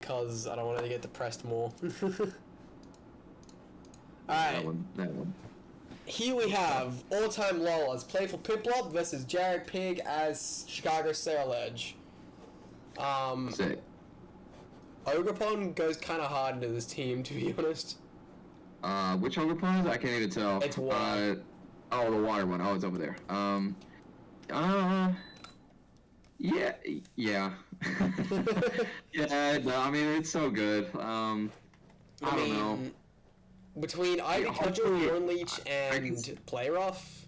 A: Because I don't want to get depressed more. Alright.
B: That one.
A: Here we have all-time LOL as Playful Piplup versus Jared Pig as Chicago Ceruledge.
B: Sick.
A: Ogerpon goes kind of hard into this team, to be honest.
B: Which Ogerpon is it? I can't even tell.
A: It's water.
B: Oh, the water one. Oh, it's over there. Yeah. Yeah, no, I mean, it's so good. I don't know.
A: Between Ivy Cudgel, Urine Leech, and Play Rough?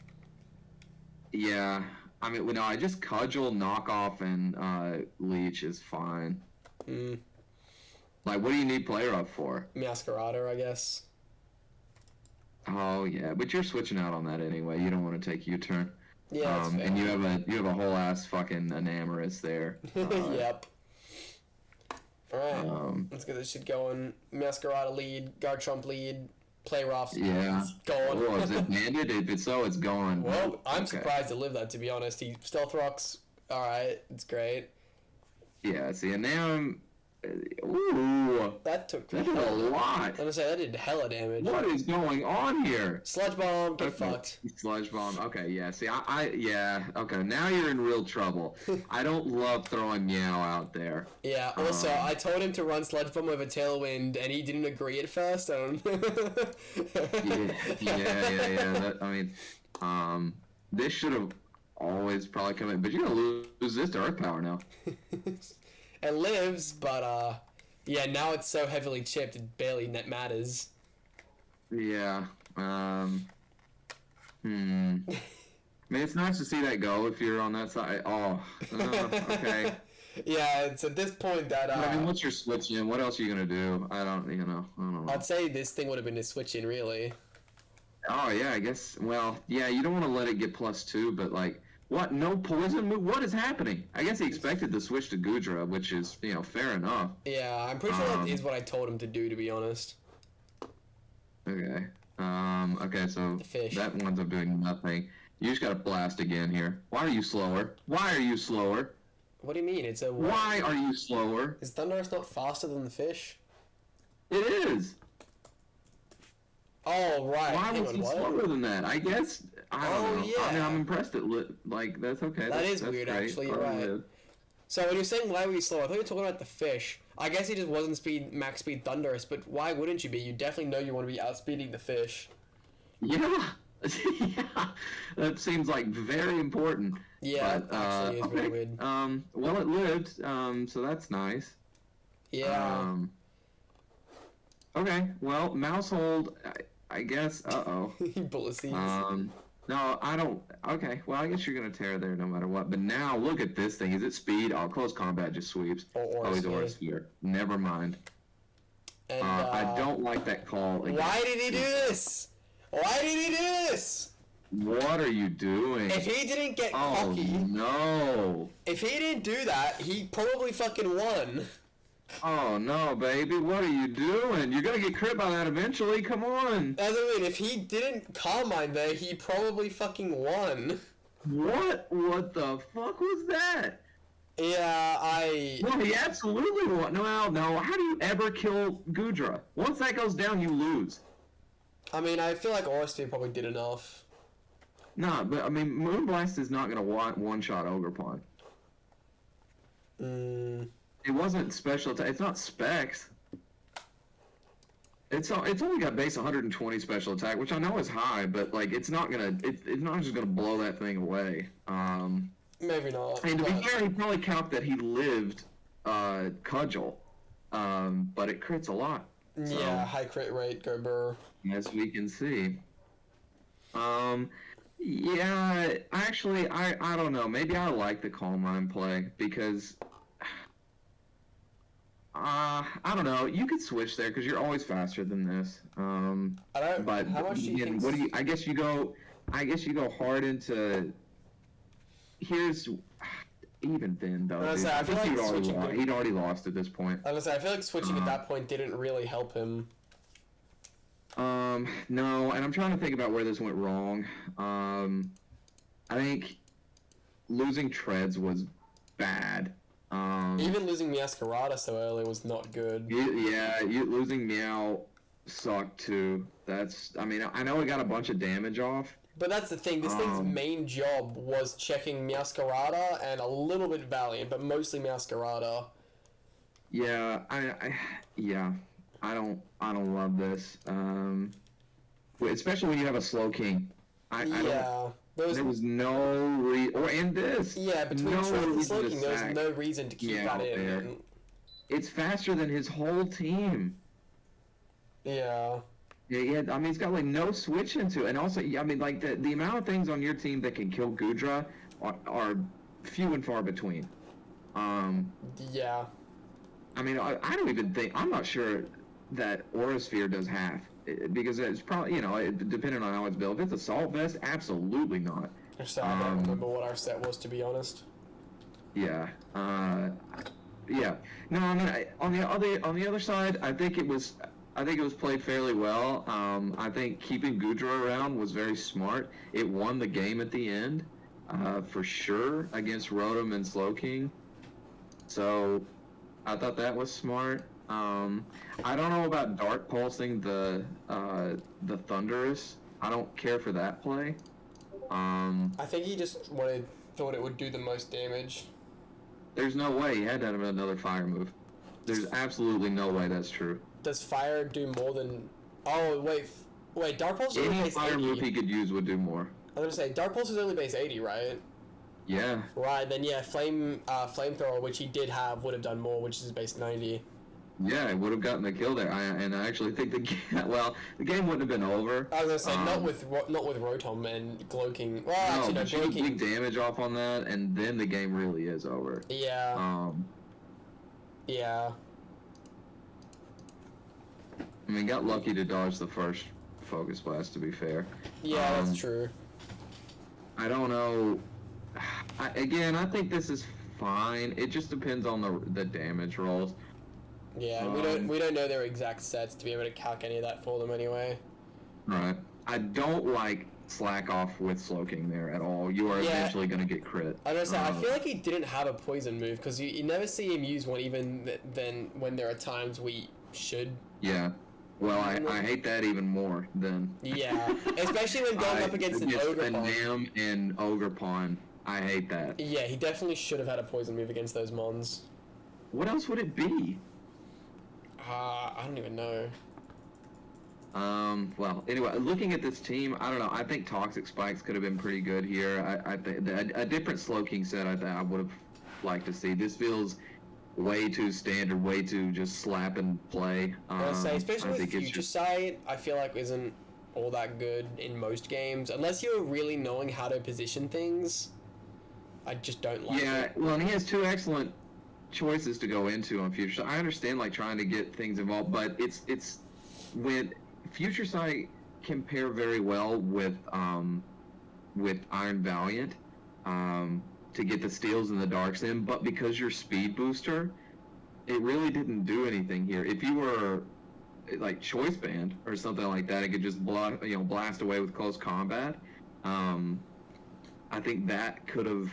B: Yeah. I mean, no, I just Cudgel, Knockoff, and Leech is fine. Like, what do you need Play Rough for?
A: Masquerader, I guess.
B: Oh, yeah, but you're switching out on that anyway. You don't want to take U-turn.
A: Yeah, that's fair.
B: And you have a whole ass fucking Enamorous there.
A: Yep. Alright, let's get this shit going. Masquerada lead, Garchomp lead, Play Rough.
B: Yeah.
A: It's going.
B: Oh, is it banded? If it's so, it's going.
A: Well, I'm surprised to live that, to be honest. He Stealth Rocks, alright, it's great.
B: Yeah, see, and now I'm... Ooh.
A: That took
B: a lot.
A: I'm gonna say, that did hella damage.
B: What is going on here?
A: Sludge Bomb, get fucked.
B: Sludge Bomb, okay, yeah. See, yeah, okay, now you're in real trouble. I don't love throwing Meow out there.
A: Yeah, also, I told him to run Sludge Bomb over Tailwind, and he didn't agree at first.
B: Yeah. This should have always probably come in, but you're gonna lose this to Earth Power now.
A: It lives, but, yeah, now it's so heavily chipped, it barely matters.
B: Yeah, I mean, it's nice to see that go if you're on that side. Oh, okay.
A: Yeah, it's at this point that,
B: I mean, once you're switching, what else are you gonna do? I don't know.
A: I'd say this thing would have been a switch-in, really.
B: Oh, yeah, I guess, well, yeah, you don't want to let it get +2, but, like, what? No poison move? What is happening? I guess he expected to switch to Goodra, which is, fair enough.
A: Yeah, I'm pretty sure that is what I told him to do, to be honest.
B: Okay. Okay, so that winds up doing nothing. You just gotta blast again here. Why are you slower? Why are you slower?
A: What do you mean? It's a...
B: Why are you slower?
A: Is Thundurus not faster than the fish?
B: It is!
A: Oh, right.
B: Why was he slower than that? I guess... I don't know.
A: Yeah.
B: I mean, I'm impressed at that's okay.
A: That's weird, great. Actually, you're right. So when you're saying why were you slow, I thought you were talking about the fish. I guess he just wasn't max speed Thundurus, but why wouldn't you be? You definitely know you want to be outspeeding the fish.
B: Yeah. Yeah. That seems like very important.
A: Yeah,
B: but,
A: actually is really weird.
B: Well, it lived, so that's nice.
A: Yeah.
B: Okay, well, Mousehold, I guess,
A: Bullet seeds.
B: No, I don't. Okay, well, I guess you're gonna tear there no matter what. But now, look at this thing. Is it speed? Oh, close combat just sweeps.
A: Oh,
B: he's Aura Sphere. Never mind.
A: And,
B: I don't like that call.
A: Why did he do this? Why did he do this?
B: What are you doing?
A: If he didn't get cocky...
B: no.
A: If he didn't do that, he probably fucking won.
B: Oh, no, baby. What are you doing? You're going to get crit by that eventually. Come on.
A: That's what I mean. If he didn't Carmine there, he probably fucking won.
B: What? What the fuck was that?
A: Yeah,
B: Well, he absolutely won. No. How do you ever kill Goodra? Once that goes down, you lose.
A: I mean, I feel like Orsty probably did enough.
B: Nah, but, I mean, Moonblast is not going to one-shot Ogerpon. It wasn't special attack. It's not specs. It's only got base 120 special attack, which I know is high, but like it's not just gonna blow that thing away.
A: Maybe not.
B: And to be fair, he probably counted that he lived Cudgel, but it crits a lot. So,
A: yeah, high crit rate, go burr.
B: As we can see. Yeah, actually, I don't know. Maybe I like the Calm Mind play because, I don't know. You could switch there because you're always faster than this.
A: I don't.
B: But
A: how much do you think?
B: What do you? I guess you go hard into. Here's even then though. Dude, I think he'd already lost at this point.
A: I feel like switching at that point didn't really help him.
B: No, and I'm trying to think about where this went wrong. I think losing Treads was bad.
A: Even losing Meowscarada so early was not good.
B: Losing Meow sucked too. I mean, I know it got a bunch of damage off.
A: But that's the thing, this thing's main job was checking Meowscarada and a little bit Valiant, but mostly Meowscarada.
B: Yeah, I don't love this. Especially when you have a slow king. There was no and this.
A: Yeah, between Treads and Slow King, there was no reason to keep that in.
B: There. It's faster than his whole team.
A: Yeah.
B: Yeah, I mean, he's got, like, no switch into it. And also, I mean, like, the amount of things on your team that can kill Goodra are few and far between.
A: Yeah.
B: I mean, I don't even think... I'm not sure that Aura Sphere does half. Because it's probably, depending on how it's built. If it's Assault Vest, absolutely not.
A: So I don't remember what our set was, to be honest.
B: Yeah. Yeah. No, I mean, on the other side, I think it was played fairly well. I think keeping Goodra around was very smart. It won the game at the end, for sure, against Rotom and Slowking. So, I thought that was smart. I don't know about Dark Pulsing the Thunderous. I don't care for that play.
A: I think he just thought it would do the most damage.
B: There's no way he had to have another fire move. There's absolutely no way that's true.
A: Does fire do more than... Oh, wait, Dark Pulse is only base 80.
B: Any fire move he could use would do more.
A: I was going to say, Dark Pulse is only base 80, right?
B: Yeah.
A: Right, then yeah, Flamethrower, which he did have, would have done more, which is base 90.
B: Yeah, it would have gotten the kill there. I actually think the game wouldn't have been over.
A: I was gonna say not with Rotom and Gulping. Well, actually,
B: but you get big damage off on that, and then the game really is over.
A: Yeah. Yeah.
B: I mean, got lucky to dodge the first Focus Blast, to be fair.
A: Yeah, that's true.
B: I don't know. Again, I think this is fine. It just depends on the damage rolls.
A: Yeah, we don't know their exact sets to be able to calc any of that for them anyway.
B: Right. I don't like slack off with Slowking there at all. You are eventually going to get crit.
A: I was gonna say, I feel like he didn't have a poison move because you never see him use one even then when there are times we should.
B: Yeah. Well, I hate that even more than...
A: Yeah, especially when going up against an Ogerpon.
B: Nam and Ogerpon, I hate that.
A: Yeah, he definitely should have had a poison move against those mons.
B: What else would it be?
A: I don't even know.
B: Well, anyway, looking at this team, I don't know. I think Toxic Spikes could have been pretty good here. I think a different Slowking set I would have liked to see. This feels way too standard, way too just slap and play.
A: I would say, especially with Future Sight, I feel like isn't all that good in most games. Unless you're really knowing how to position things, I just don't like it.
B: Yeah, well, and he has two excellent choices to go into on Future Sight. I understand like trying to get things involved, but it's when Future Sight can pair very well with Iron Valiant to get the steals and the darks in, but because you're speed booster, it really didn't do anything here. If you were like Choice Band or something like that, it could just blast away with close combat. I think that could have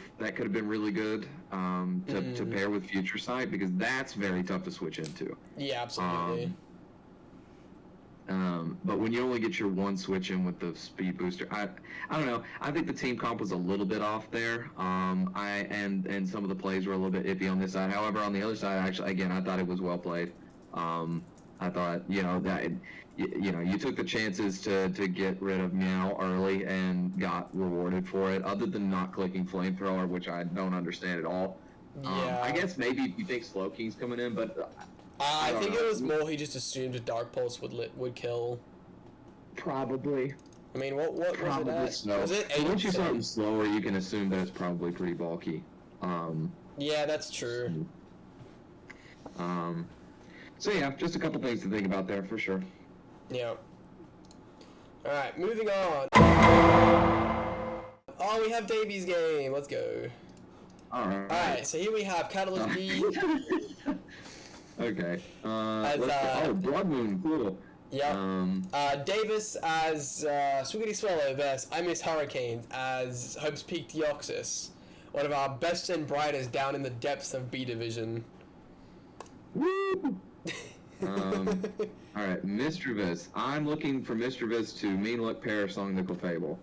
B: been really good to pair with Future Sight, because that's very tough to switch into.
A: Yeah, absolutely.
B: But when you only get your one switch in with the speed booster, I don't know. I think the team comp was a little bit off there. And some of the plays were a little bit iffy on this side. However, on the other side, actually, again, I thought it was well played. I thought, that you took the chances to get rid of Meow early and got rewarded for it, other than not clicking Flamethrower, which I don't understand at all.
A: Yeah.
B: I guess maybe you think Slowking's coming in, but
A: I think it was more he just assumed a Dark Pulse would kill.
B: Probably.
A: I mean, what was it at?
B: So.
A: Was it
B: 80%? Once you something slower, you can assume that it's probably pretty bulky.
A: Yeah, that's true.
B: So yeah, just a couple things to think about there for sure.
A: Yeah. Alright, moving on. Oh, we have Davies game. Let's go. Alright, so here we have Catalyst B.
B: Okay. Blood Moon, cool.
A: Yeah. Davis as Swiggity Swellow versus I Miss Hurricanes as Hope's Peak Deoxys. One of our best and brightest down in the depths of B Division.
B: Woo! Alright, Mischievous. I'm looking for Mischievous to Mean Look Pair Song Nickel Fable.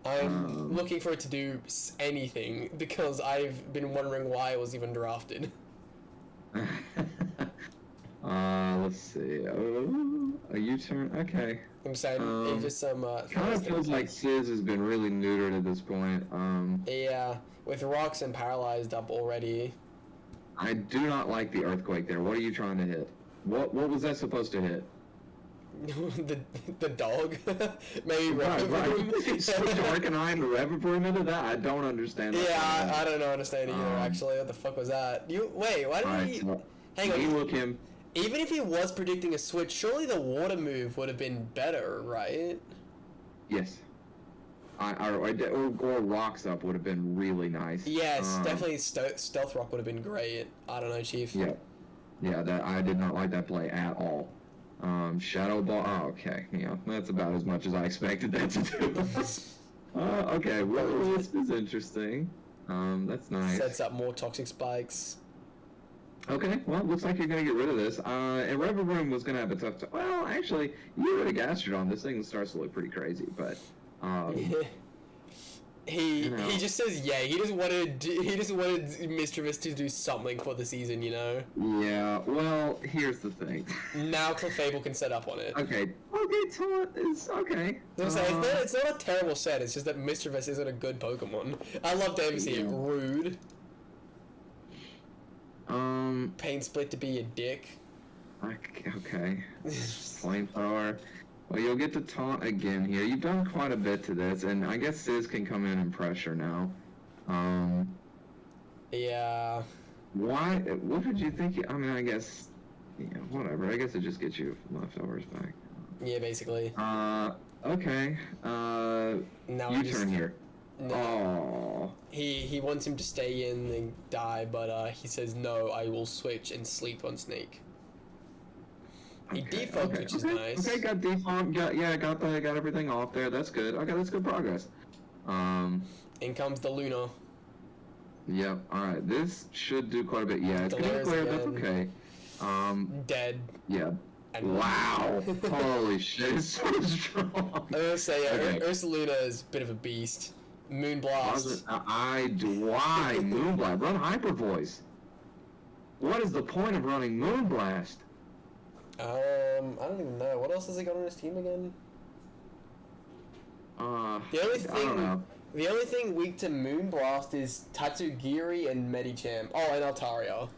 A: I'm looking for it to do anything because I've been wondering why it was even drafted.
B: Let's see. A U-turn? Okay.
A: I'm saying just some
B: kind of feels like Sizz has been really neutered at this point.
A: Yeah, with Rocks and Paralyzed up already.
B: I do not like the Earthquake there. What are you trying to hit? What was that supposed to hit?
A: the dog? Maybe
B: Revivoom. So Arcanine and Revivoom into that? I don't understand that.
A: Yeah, I don't understand either, actually. What the fuck was that? Wait, why did he... Hang on.
B: Look him.
A: Even if he was predicting a switch, surely the water move would have been better, right?
B: Yes. Or Rocks Up would have been really nice.
A: Yes, definitely Stealth Rock would have been great. I don't know, Chief.
B: Yeah. Yeah, I did not like that play at all. Shadow Ball. Oh, okay. Yeah, that's about as much as I expected that to do. Okay, well, this is interesting. That's nice.
A: Sets up more Toxic Spikes.
B: Okay, well, looks like you're going to get rid of this. And Revivoom was going to have a tough time. Well, actually, you get rid of Gastrodon. This thing starts to look pretty crazy, but...
A: He just says yeah. He just wanted Mischievous to do something for the season, you know.
B: Yeah. Well, here's the thing.
A: Now Clefable can set up on it.
B: Okay. Taunt is okay.
A: It's not a terrible set. It's just that Mischievous isn't a good Pokemon. I love Davis here. Rude. Pain Split to be a dick.
B: Okay. Flamethrower. Well, you'll get to taunt again here. You've done quite a bit to this, and I guess Sizz can come in and pressure now.
A: Yeah.
B: Why? What did you think? I mean, I guess, yeah, whatever. I guess it just gets you leftovers back.
A: Yeah, basically.
B: Okay.
A: Now
B: you turn here.
A: No. He wants him to stay in and die, but he says no. I will switch and sleep on Snake. He defunct, which is nice.
B: Okay, got defunct. Got everything off there. That's good. Okay, that's good progress.
A: In comes the Luna.
B: Yep. All right. This should do quite a bit. Yeah, it's getting clear. That's okay.
A: Dead.
B: Yeah. Wow. Holy shit! It's so strong.
A: I was gonna say, yeah, Ursaluna is a bit of a beast. Moonblast.
B: Why Moonblast? Run Hyper Voice. What is the point of running Moonblast?
A: I don't even know. What else has he got on his team again?
B: I don't know.
A: The only thing weak to Moonblast is Tatsugiri and Medicham. Oh, and Altaria.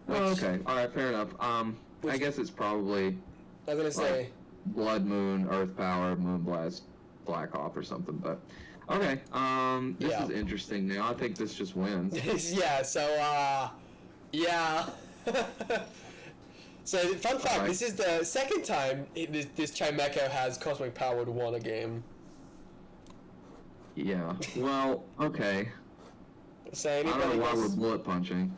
B: Okay. Alright, fair enough. I guess it's probably...
A: I was gonna say...
B: Blood Moon, Earth Power, Moonblast, Black Hawk or something, but... Okay, this is interesting now. I think this just wins.
A: Yeah, so, yeah. So, fun fact, this is the second time this Chimecho has Cosmic Power to win a game.
B: Yeah, well, okay.
A: So
B: I don't know why we're bullet punching,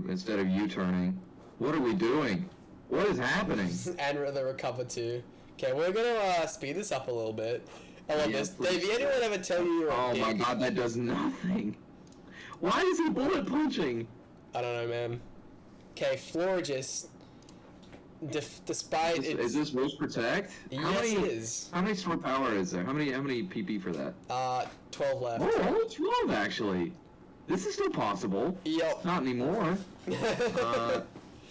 B: instead of U-turning. What are we doing? What is happening?
A: And the recover too. Okay, we're gonna speed this up a little bit. I love this. Dave, did anyone ever tell you you're a dick?
B: My god, that does nothing. Why is he bullet punching?
A: I don't know, man. Okay, Florigist. Despite
B: is this Rose Protect?
A: Yes, it is.
B: How many store power is there? How many PP for that?
A: 12 left.
B: Oh, only 12 actually. This is still possible.
A: Yep.
B: Not anymore.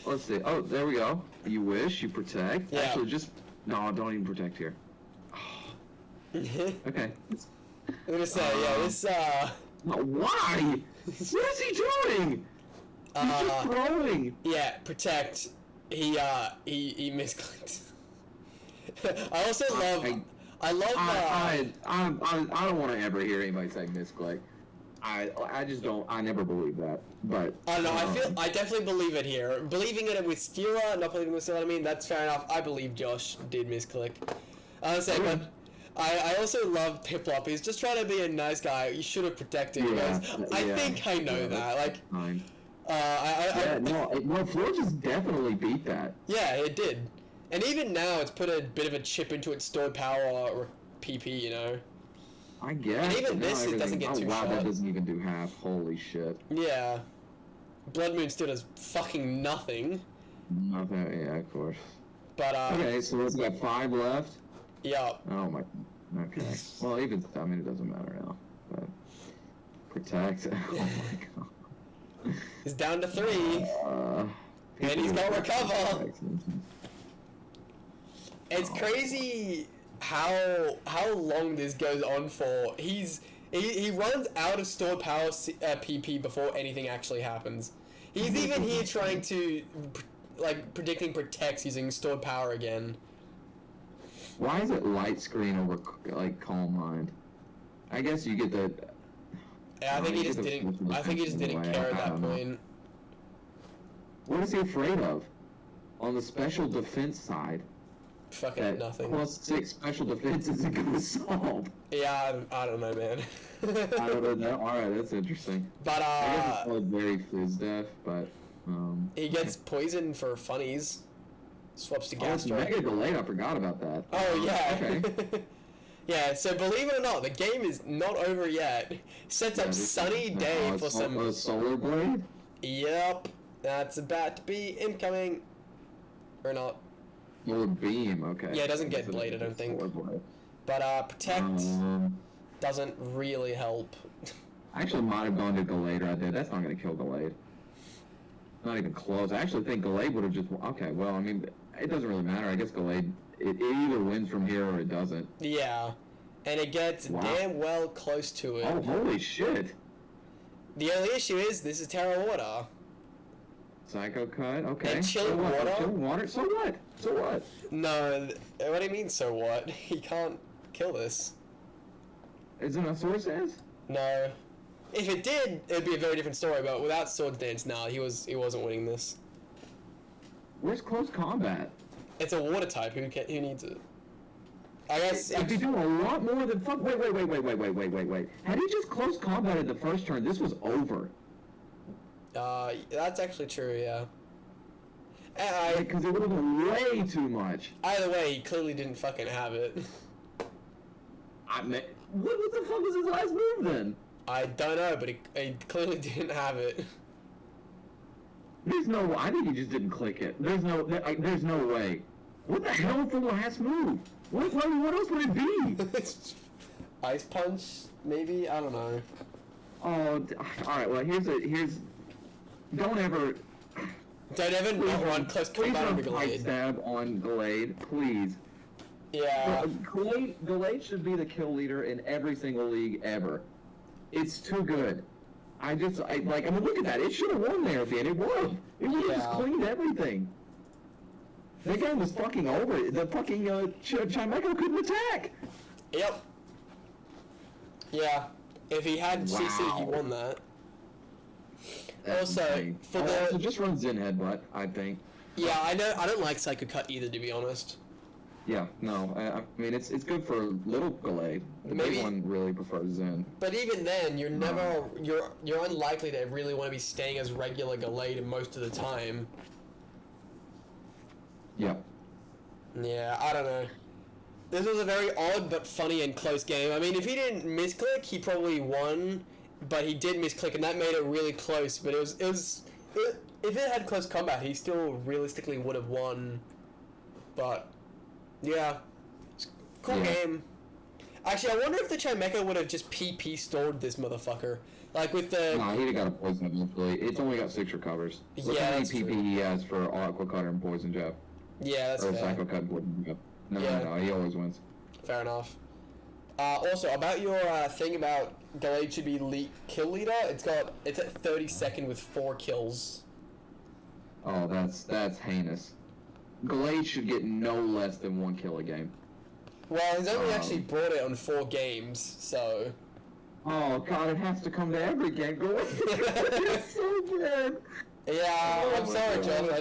B: Let's see. Oh, there we go. You wish, you protect.
A: Yeah.
B: Actually, no, don't even protect here. Okay.
A: I'm gonna say, this,
B: Why? What is he doing? He's just throwing.
A: Yeah, protect. He misclicked. I also love. I
B: don't want to ever hear anybody say misclick. I just don't. I never believe that. But
A: I don't know. I definitely believe it here. Believing it with Steela, not believing with Steela, that's fair enough. I believe Josh did misclick. But I also love Piplup. He's just trying to be a nice guy. You should have protected.
B: Yeah,
A: I think I know that. Like,
B: fine.
A: No,
B: Floor just definitely beat that.
A: Yeah, it did. And even now, it's put a bit of a chip into its stored power or PP, you know?
B: I guess.
A: And even this, it doesn't get too
B: wow,
A: shot.
B: That doesn't even do half. Holy shit.
A: Yeah. Blood Moon still does fucking nothing.
B: Nothing, yeah, of course.
A: But,
B: okay, so we've got 5 left?
A: Yeah.
B: Oh my... Okay. Well, even... I mean, it doesn't matter now. But... Protect. Oh my god.
A: He's down to 3. And he's got Recover. It's crazy how long this goes on for. He runs out of stored power PP before anything actually happens. He's even here trying to predicting protects using stored power again.
B: Why is it light screen over Calm Mind? I guess you get the.
A: Yeah, I think he just didn't. I think he just didn't care at that point.
B: What is he afraid of? On the special defense side.
A: Fucking nothing.
B: +6 special defense isn't gonna solve.
A: Yeah, I don't know, man.
B: I don't know. Alright, that's interesting.
A: But
B: I guess it's probably very fizz def, but
A: he gets poisoned for funnies. Swaps to Gastro.
B: Mega delayed, I forgot about that.
A: Oh yeah.
B: Okay.
A: Yeah, so believe it or not, the game is not over yet. Sets up Sunny Day for some
B: Solar Blade?
A: Yep. That's about to be incoming. Or not.
B: Solar Beam, okay.
A: Yeah, it doesn't get Blade, I don't think. But Protect doesn't really help.
B: I actually might have gone to Gallade right there. That's not going to kill Gallade. Not even close. I actually think Gallade would have just... Okay, well, I mean, it doesn't really matter. I guess Gallade, it either wins from here or it doesn't.
A: Yeah. And it gets damn well close to it.
B: Oh, holy shit.
A: The only issue is, this is Terra Water.
B: Psycho Cut, okay.
A: And Chilling Water.
B: Chilling Water, so what? So what?
A: No, what do you mean, so what? He can't kill this.
B: Isn't that what it says?
A: No. If it did, it'd be a very different story, but without Sword Dance, he wasn't winning this.
B: Where's Close Combat?
A: It's a water type, who needs it? I guess...
B: It'd be doing a lot more than... Fuck, wait. Had he just Close Combated the first turn, this was over.
A: That's actually true, yeah.
B: Because it would have been way too much.
A: Either way, he clearly didn't fucking have it.
B: I mean, what the fuck was his last move then?
A: I don't know, but he clearly didn't have it.
B: There's no... I think he just didn't click it. There's no way. What the hell is the last move? What else would it be?
A: Ice Punch, maybe? I don't know.
B: Oh, alright, well, here's... Don't ever
A: not run Close Combat on the Gallade.
B: Stab on Gallade, please.
A: Yeah.
B: Gallade should be the kill leader in every single league ever. It's too good. I mean, look at that. It should have won there at the end. It would. It would have just cleaned everything. The game was fucking over. The fucking Chimecho couldn't attack.
A: Yep. Yeah. If he had CC, he won that.
B: That's
A: also,
B: insane.
A: for the...
B: So just run Zen Headbutt, I think.
A: Yeah, I know. I don't like Psycho Cut either, to be honest.
B: Yeah, no. I mean, it's good for little Gallade. The big one really prefers Zen.
A: But even then, you're never... You're unlikely to really want to be staying as regular Gallade most of the time.
B: Yeah.
A: Yeah, I don't know. This was a very odd but funny and close game. I mean, if he didn't misclick, he probably won. But he did misclick, and that made it really close. But if it had Close Combat, he still realistically would have won. But yeah, cool game. Actually, I wonder if the Chimecho would have just PP stored this motherfucker, like with the.
B: No, he'd have got a poison eventually. It's only got 6 recovers. Look how many PP he has for Aqua Cutter and Poison Jab.
A: Yeah, that's fair.
B: Or Psycho Cut and Poison Jab. No, he always wins.
A: Fair enough. Also, about your thing about Galarian should be kill leader, it's at 32nd with 4 kills.
B: Oh, that's heinous. Galarian should get no less than 1 kill a game.
A: Well, he's only actually brought it on 4 games, so...
B: Oh god, it has to come to every game. Galarian is so good!
A: Yeah, I'm sorry, John. I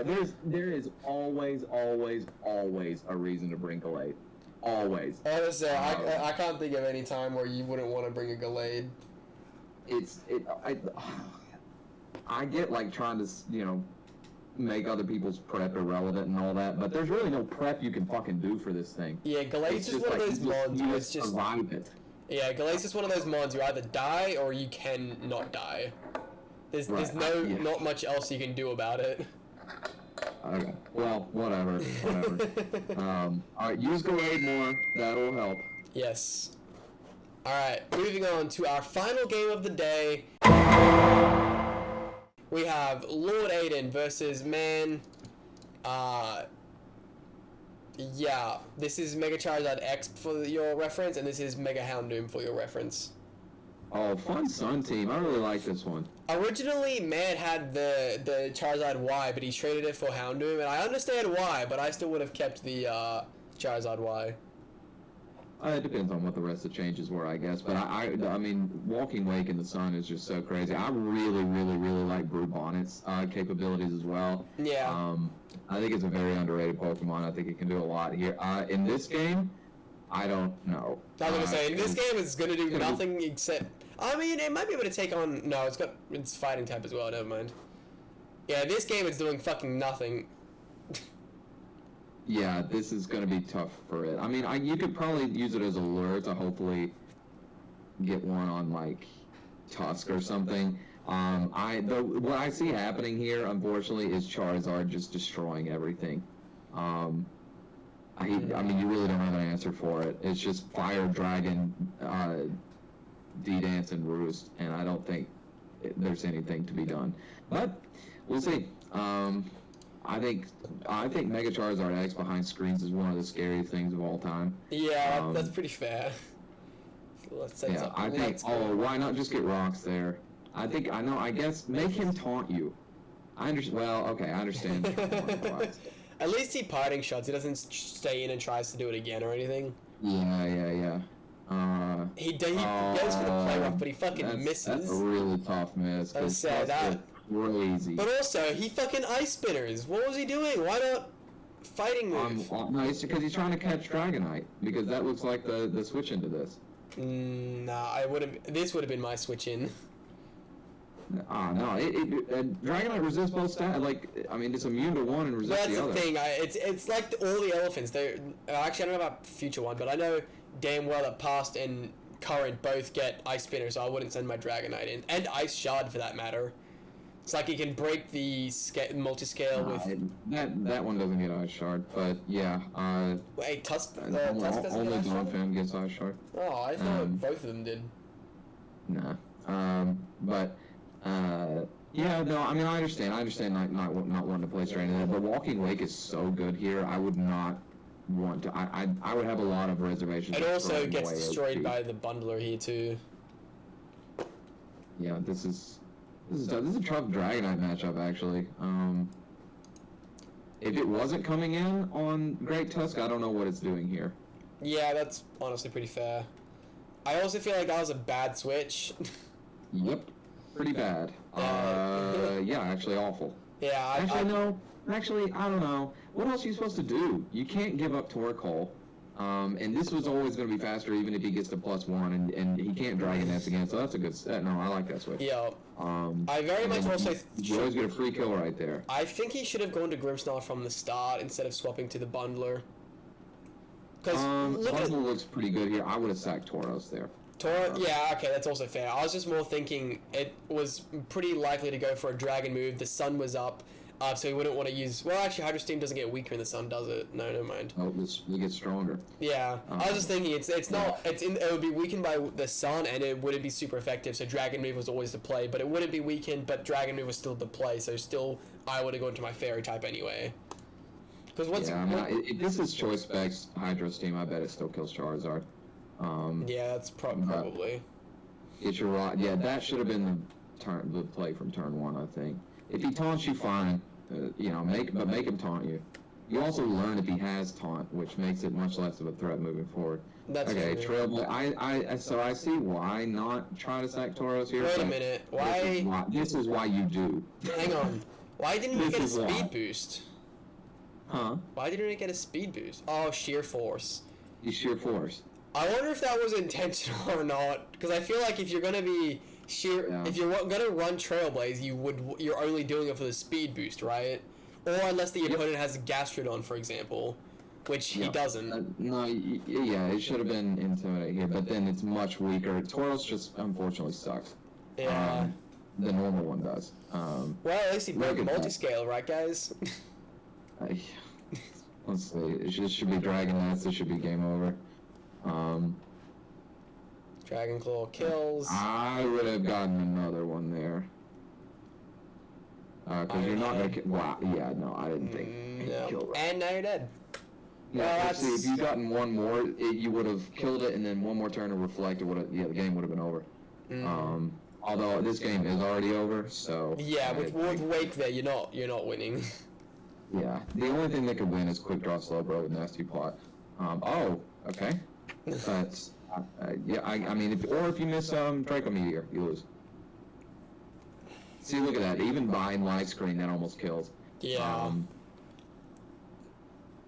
A: don't...
B: There is always a reason to bring Galarian. Always.
A: Honestly, I can't think of any time where you wouldn't want to bring a Galarian.
B: I get like trying to, make other people's prep irrelevant and all that, but there's really no prep you can fucking do for this thing.
A: Yeah, Galarian's just one of those mods where it's just...
B: survive it.
A: Yeah, Galarian's just one of those mods you either die or you can not die. There's not much else you can do about it.
B: Okay. Well, whatever. Alright, use Galarian more. That'll help.
A: Yes. Alright, moving on to our final game of the day. We have Lord Aiden versus Man. Yeah, this is Mega Charizard X for your reference, and this is Mega Houndoom for your reference.
B: Oh, fun Sun team. I really like this one.
A: Originally, Man had the Charizard Y, but he traded it for Houndoom, and I understand why, but I still would have kept the Charizard Y.
B: It depends on what the rest of the changes were, I guess. But I mean, Walking Wake in the Sun is just so crazy. I really like Brew Bonnet's capabilities as well.
A: Yeah.
B: I think it's a very underrated Pokemon. I think it can do a lot here. In this game, I don't know.
A: I was gonna say, in this game, it's gonna do nothing except... I mean, it might be able to take on... No, it's fighting type as well, never mind. Yeah, this game is doing fucking nothing.
B: Yeah, this is going to be tough for it. I mean, you could probably use it as a lure to hopefully get one on, like, Tusk or something. What I see happening here, unfortunately, is Charizard just destroying everything. I mean, you really don't have an answer for it. It's just Fire, Dragon, D-Dance, and Roost, and I don't think there's anything to be done. But, we'll see. I think Mega Charizard X behind screens is one of the scariest things of all time.
A: Yeah, that's pretty fair. So let's say
B: why not just get rocks there? I guess make him taunt you. I understand.
A: At least he parting shots. He doesn't stay in and tries to do it again or anything.
B: Yeah.
A: He goes for the play rough, but he fucking misses.
B: That's a really tough miss.
A: I said that.
B: Crazy.
A: But also, he fucking ice spinners. What was he doing? Why not fighting move?
B: No, it's because he's trying to catch Dragonite. Because that looks like the switch into this.
A: Nah, this would have been my switch in.
B: No. Dragonite resists both stats. It's immune to one and resists the other.
A: That's the thing. It's like all the elephants. Actually, I don't know about future one, but I know damn well that past and current both get ice spinner, so I wouldn't send my Dragonite in, and ice shard for that matter. It's like he can break the multi-scale with...
B: That one doesn't get Ice Shard, but yeah.
A: Wait, Tusk doesn't
B: only
A: get Ice Shard?
B: Donphan gets Ice Shard.
A: Oh, I thought both of them did.
B: Nah. Yeah, no, I mean, I understand not wanting to play straight into that, but Walking Wake is so good here, I would not want to... I would have a lot of reservations.
A: It also gets destroyed by the bundler here, too.
B: Yeah, This is a tough Dragonite matchup, actually. If it wasn't coming in on Great Tusk, I don't know what it's doing here.
A: Yeah, that's honestly pretty fair. I also feel like that was a bad switch.
B: Yep, pretty bad. Yeah, actually awful.
A: Yeah,
B: Actually, I don't know. What else are you supposed to do? You can't give up Torkoal. And this was always going to be faster even if he gets to +1, and he can't Dragon Nest again, so that's a good set. No, I like that switch.
A: Yeah. I very much also...
B: You always get a free kill right there.
A: I think he should have gone to Grimmsnarl from the start instead of swapping to the bundler.
B: Bundler looks pretty good here. I would have sacked Tauros there.
A: Yeah, okay, that's also fair. I was just more thinking it was pretty likely to go for a dragon move. The sun was up. So he wouldn't want to use... Well, actually, Hydro Steam doesn't get weaker in the sun, does it? No, never mind.
B: Oh, it gets stronger.
A: Yeah. I was just thinking, it would be weakened by the sun, and it wouldn't be super effective, so Dragon Move was always the play, but it wouldn't be weakened, but Dragon Move was still the play, so still, I would have gone to my Fairy type anyway. Because
B: if this is Choice Specs Hydro Steam, I bet it still kills Charizard.
A: Yeah, that's probably.
B: Get your rock. Yeah, that should have been the play from turn 1, I think. If he taunts you, fine. You know, make him taunt you. You also learn if he has taunt, which makes it much less of a threat moving forward.
A: That's
B: okay, Trailblazer. So I see why not try to sack Tauros here.
A: Wait a minute. Why?
B: This is why you do.
A: Hang on. Why didn't we get a speed boost?
B: Huh?
A: Why didn't it get a speed boost? Oh, sheer force.
B: Sheer force.
A: I wonder if that was intentional or not, because I feel like if you're gonna be if you're gonna run Trailblaze, you're only doing it for the speed boost, right? Or unless the opponent has Gastrodon, for example, which he doesn't.
B: No, yeah, it should have been Intimidate here, but then it's much weaker. Tauros just unfortunately sucks.
A: Yeah.
B: The normal one does.
A: Well, at least he broke multi-scale, right, guys?
B: Let's see. It should be Dragon Lance. It should be game over.
A: Dragon Claw kills.
B: I would have gotten another one there. Because you're not gonna kill. Wow. Yeah. No, I didn't think.
A: No. And now you're dead.
B: Yeah. Well, see, if you gotten one more, you would have killed it, and then one more turn of Reflect. It would have. Yeah, the game would have been over. Although this game is already over, so.
A: Yeah, with Wake there, you're not winning.
B: Yeah. The only thing that could win is Quick Draw Slowbro with Nasty Plot. Oh. Okay. That's. Yeah. I mean, if you miss Draco Meteor, you lose. See, look at that. Even behind light screen, that almost kills.
A: Yeah.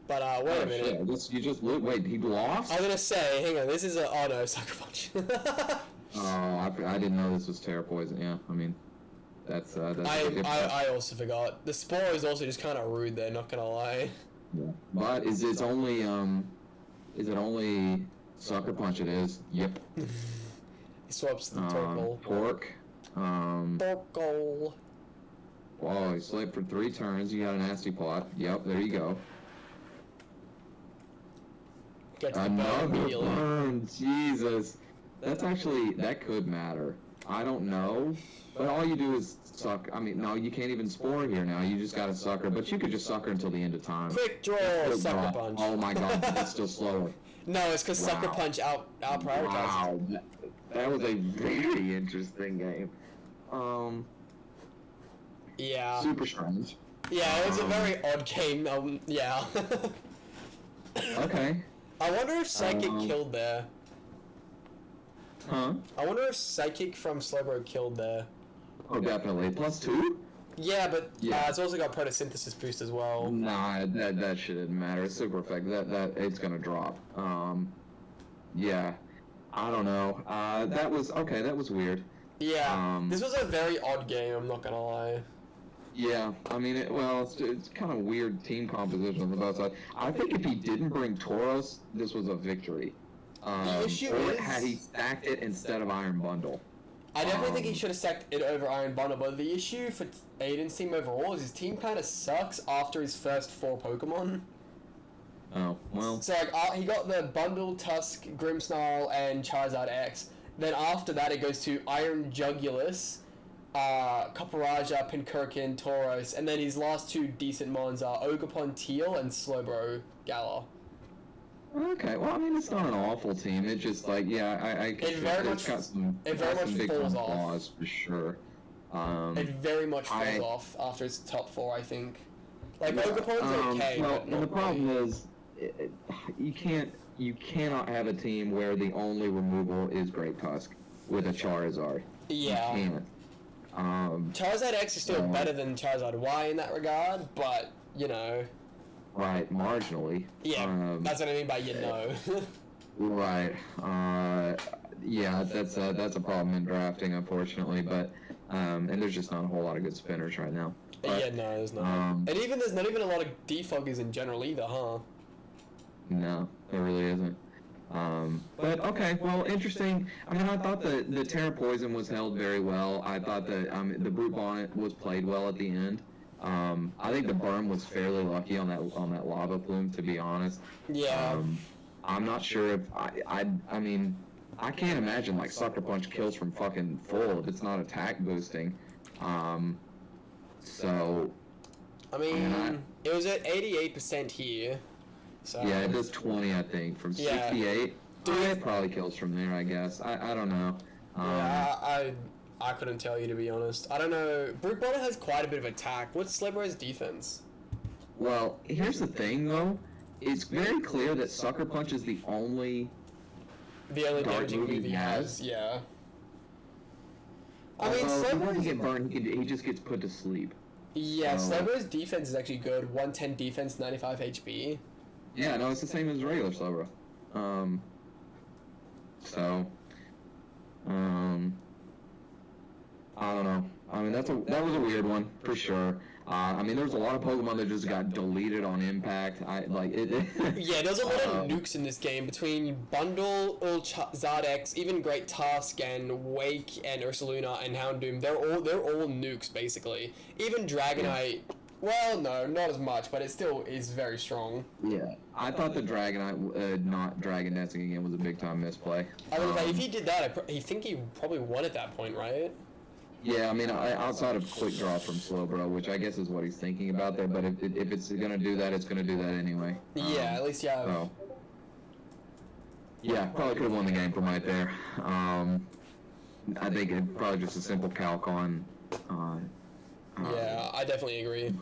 A: But wait a minute.
B: Shit. You just wait. He lost.
A: I was gonna say, hang on. This is a no Sucker Punch.
B: Oh, I didn't know this was Terra Poison. Yeah, I mean, that's.
A: I also forgot. The Spore is also just kind of rude there. Not gonna lie.
B: Yeah. But is it only Sucker Punch? It is. Yep.
A: He swaps the Torkoal.
B: Pork.
A: Torkoal.
B: Whoa, he slipped for 3 turns. You got a Nasty Plot. Yep, there you go. Another burn. Jesus. That could matter. I don't know. But all you do is suck. I mean, no, you can't even Spore here now. You just got a Sucker. But you could just Sucker until the end of time.
A: Quick Draw Sucker Punch.
B: Oh my god, it's still slower.
A: No, it's because Sucker Punch out prioritized.
B: Wow. That was a very interesting game.
A: Yeah.
B: Super strange.
A: Yeah, it was a very odd game. Yeah.
B: Okay.
A: I wonder if Psychic killed there.
B: Huh?
A: I wonder if Psychic from Slowbro killed there.
B: Oh, definitely. +2?
A: Yeah, but it's also got Photosynthesis boost as well.
B: Nah, that shit didn't matter. It's super effective. That it's gonna drop. Yeah. I don't know. That was weird.
A: Yeah. This was a very odd game, I'm not gonna lie.
B: Yeah, I mean, it's kind of weird team composition on the both sides. I think if he didn't bring Tauros, this was a victory.
A: The issue is,
B: had he stacked it instead of Iron Bundle.
A: I definitely think he should have stacked it over Iron Bundle, but the issue for Aiden's team overall is his team kind of sucks after his first 4 Pokemon.
B: Oh, well.
A: So, like, he got the Bundle, Tusk, Grimmsnarl, and Charizard X. Then after that, it goes to Iron Jugulus, Copperajah, Pincurkin, Tauros, and then his last 2 decent mons are Ogerpon Teal and Slowbro Galar.
B: Okay, well, I mean, it's not an awful team. It's just like,
A: it very much falls off
B: for sure.
A: It very much falls off after its top 4, I think. Like, Ogerpon's okay,
B: well,
A: but not
B: the problem is, you cannot have a team where the only removal is Great Tusk with a Charizard.
A: Yeah.
B: You can't.
A: Charizard X is still better than Charizard Y in that regard, but, you know.
B: Right, marginally.
A: Yeah, that's what I mean by you know.
B: Right. Yeah, that's a problem in drafting, unfortunately, but, and there's just not a whole lot of good spinners right now. But,
A: yeah, no, there's not. And there's not even a lot of defoggers in general either, huh?
B: No, there really isn't. But okay, well, interesting. I mean, I thought the Terra Poison was held very well. I thought that the Brute Bonnet was played well at the end. I think the Burm was fairly lucky on that Lava Plume, to be honest.
A: Yeah.
B: I'm not sure if I mean, I can't imagine like Sucker Punch kills from fucking full if it's not attack boosting. So.
A: I mean, it was at 88% here. So.
B: Yeah, it does 20, I think, from 68. It probably kills from there, I guess. I don't know.
A: Yeah, I couldn't tell you, to be honest. I don't know. Brute Bonnet has quite a bit of attack. What's Slibrar's defense?
B: Well, here's the thing, though. It's very clear that Sucker Punch is the only
A: damaging move he has. Yeah. I mean,
B: Slibrar's... He get burned, he just gets put to sleep.
A: Yeah, Slibrar's defense is actually good. 110 defense, 95 HP.
B: Yeah, no, it's the same as regular Slibra. I don't know. I mean, that was a weird one, for sure. I mean, there's a lot of Pokemon that just got deleted on Impact.
A: Yeah, there's a lot of nukes in this game between Bundle, Zardex, even Great Tusk, and Wake, and Ursaluna, and Houndoom. They're all nukes, basically. Even Dragonite... Yeah. Well, no, not as much, but it still is very strong.
B: Yeah, I thought the Dragonite not Dragon Dancing again was a big-time misplay.
A: I was like, if he did that, I think he probably won at that point, right?
B: Yeah, I mean, outside of Quick Draw from Slowbro, which I guess is what he's thinking about there, but if it's going to do that, it's going to do that anyway.
A: Yeah, at least, yeah.
B: So, yeah, probably could have won the game from right there. I think it probably just a simple calc on...
A: yeah, I definitely agree.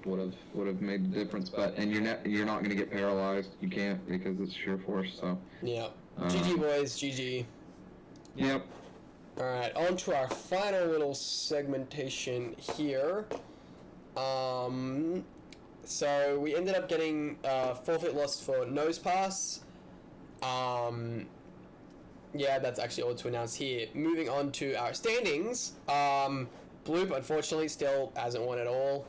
B: Would have made the difference, and you're not going to get paralyzed. You can't because it's sheer force. So
A: yeah, GG boys, GG.
B: Yep.
A: All right, on to our final little segmentation here. So we ended up getting forfeit loss for Nosepass. Yeah, that's actually all to announce here. Moving on to our standings. Bloop, unfortunately, still hasn't won at all.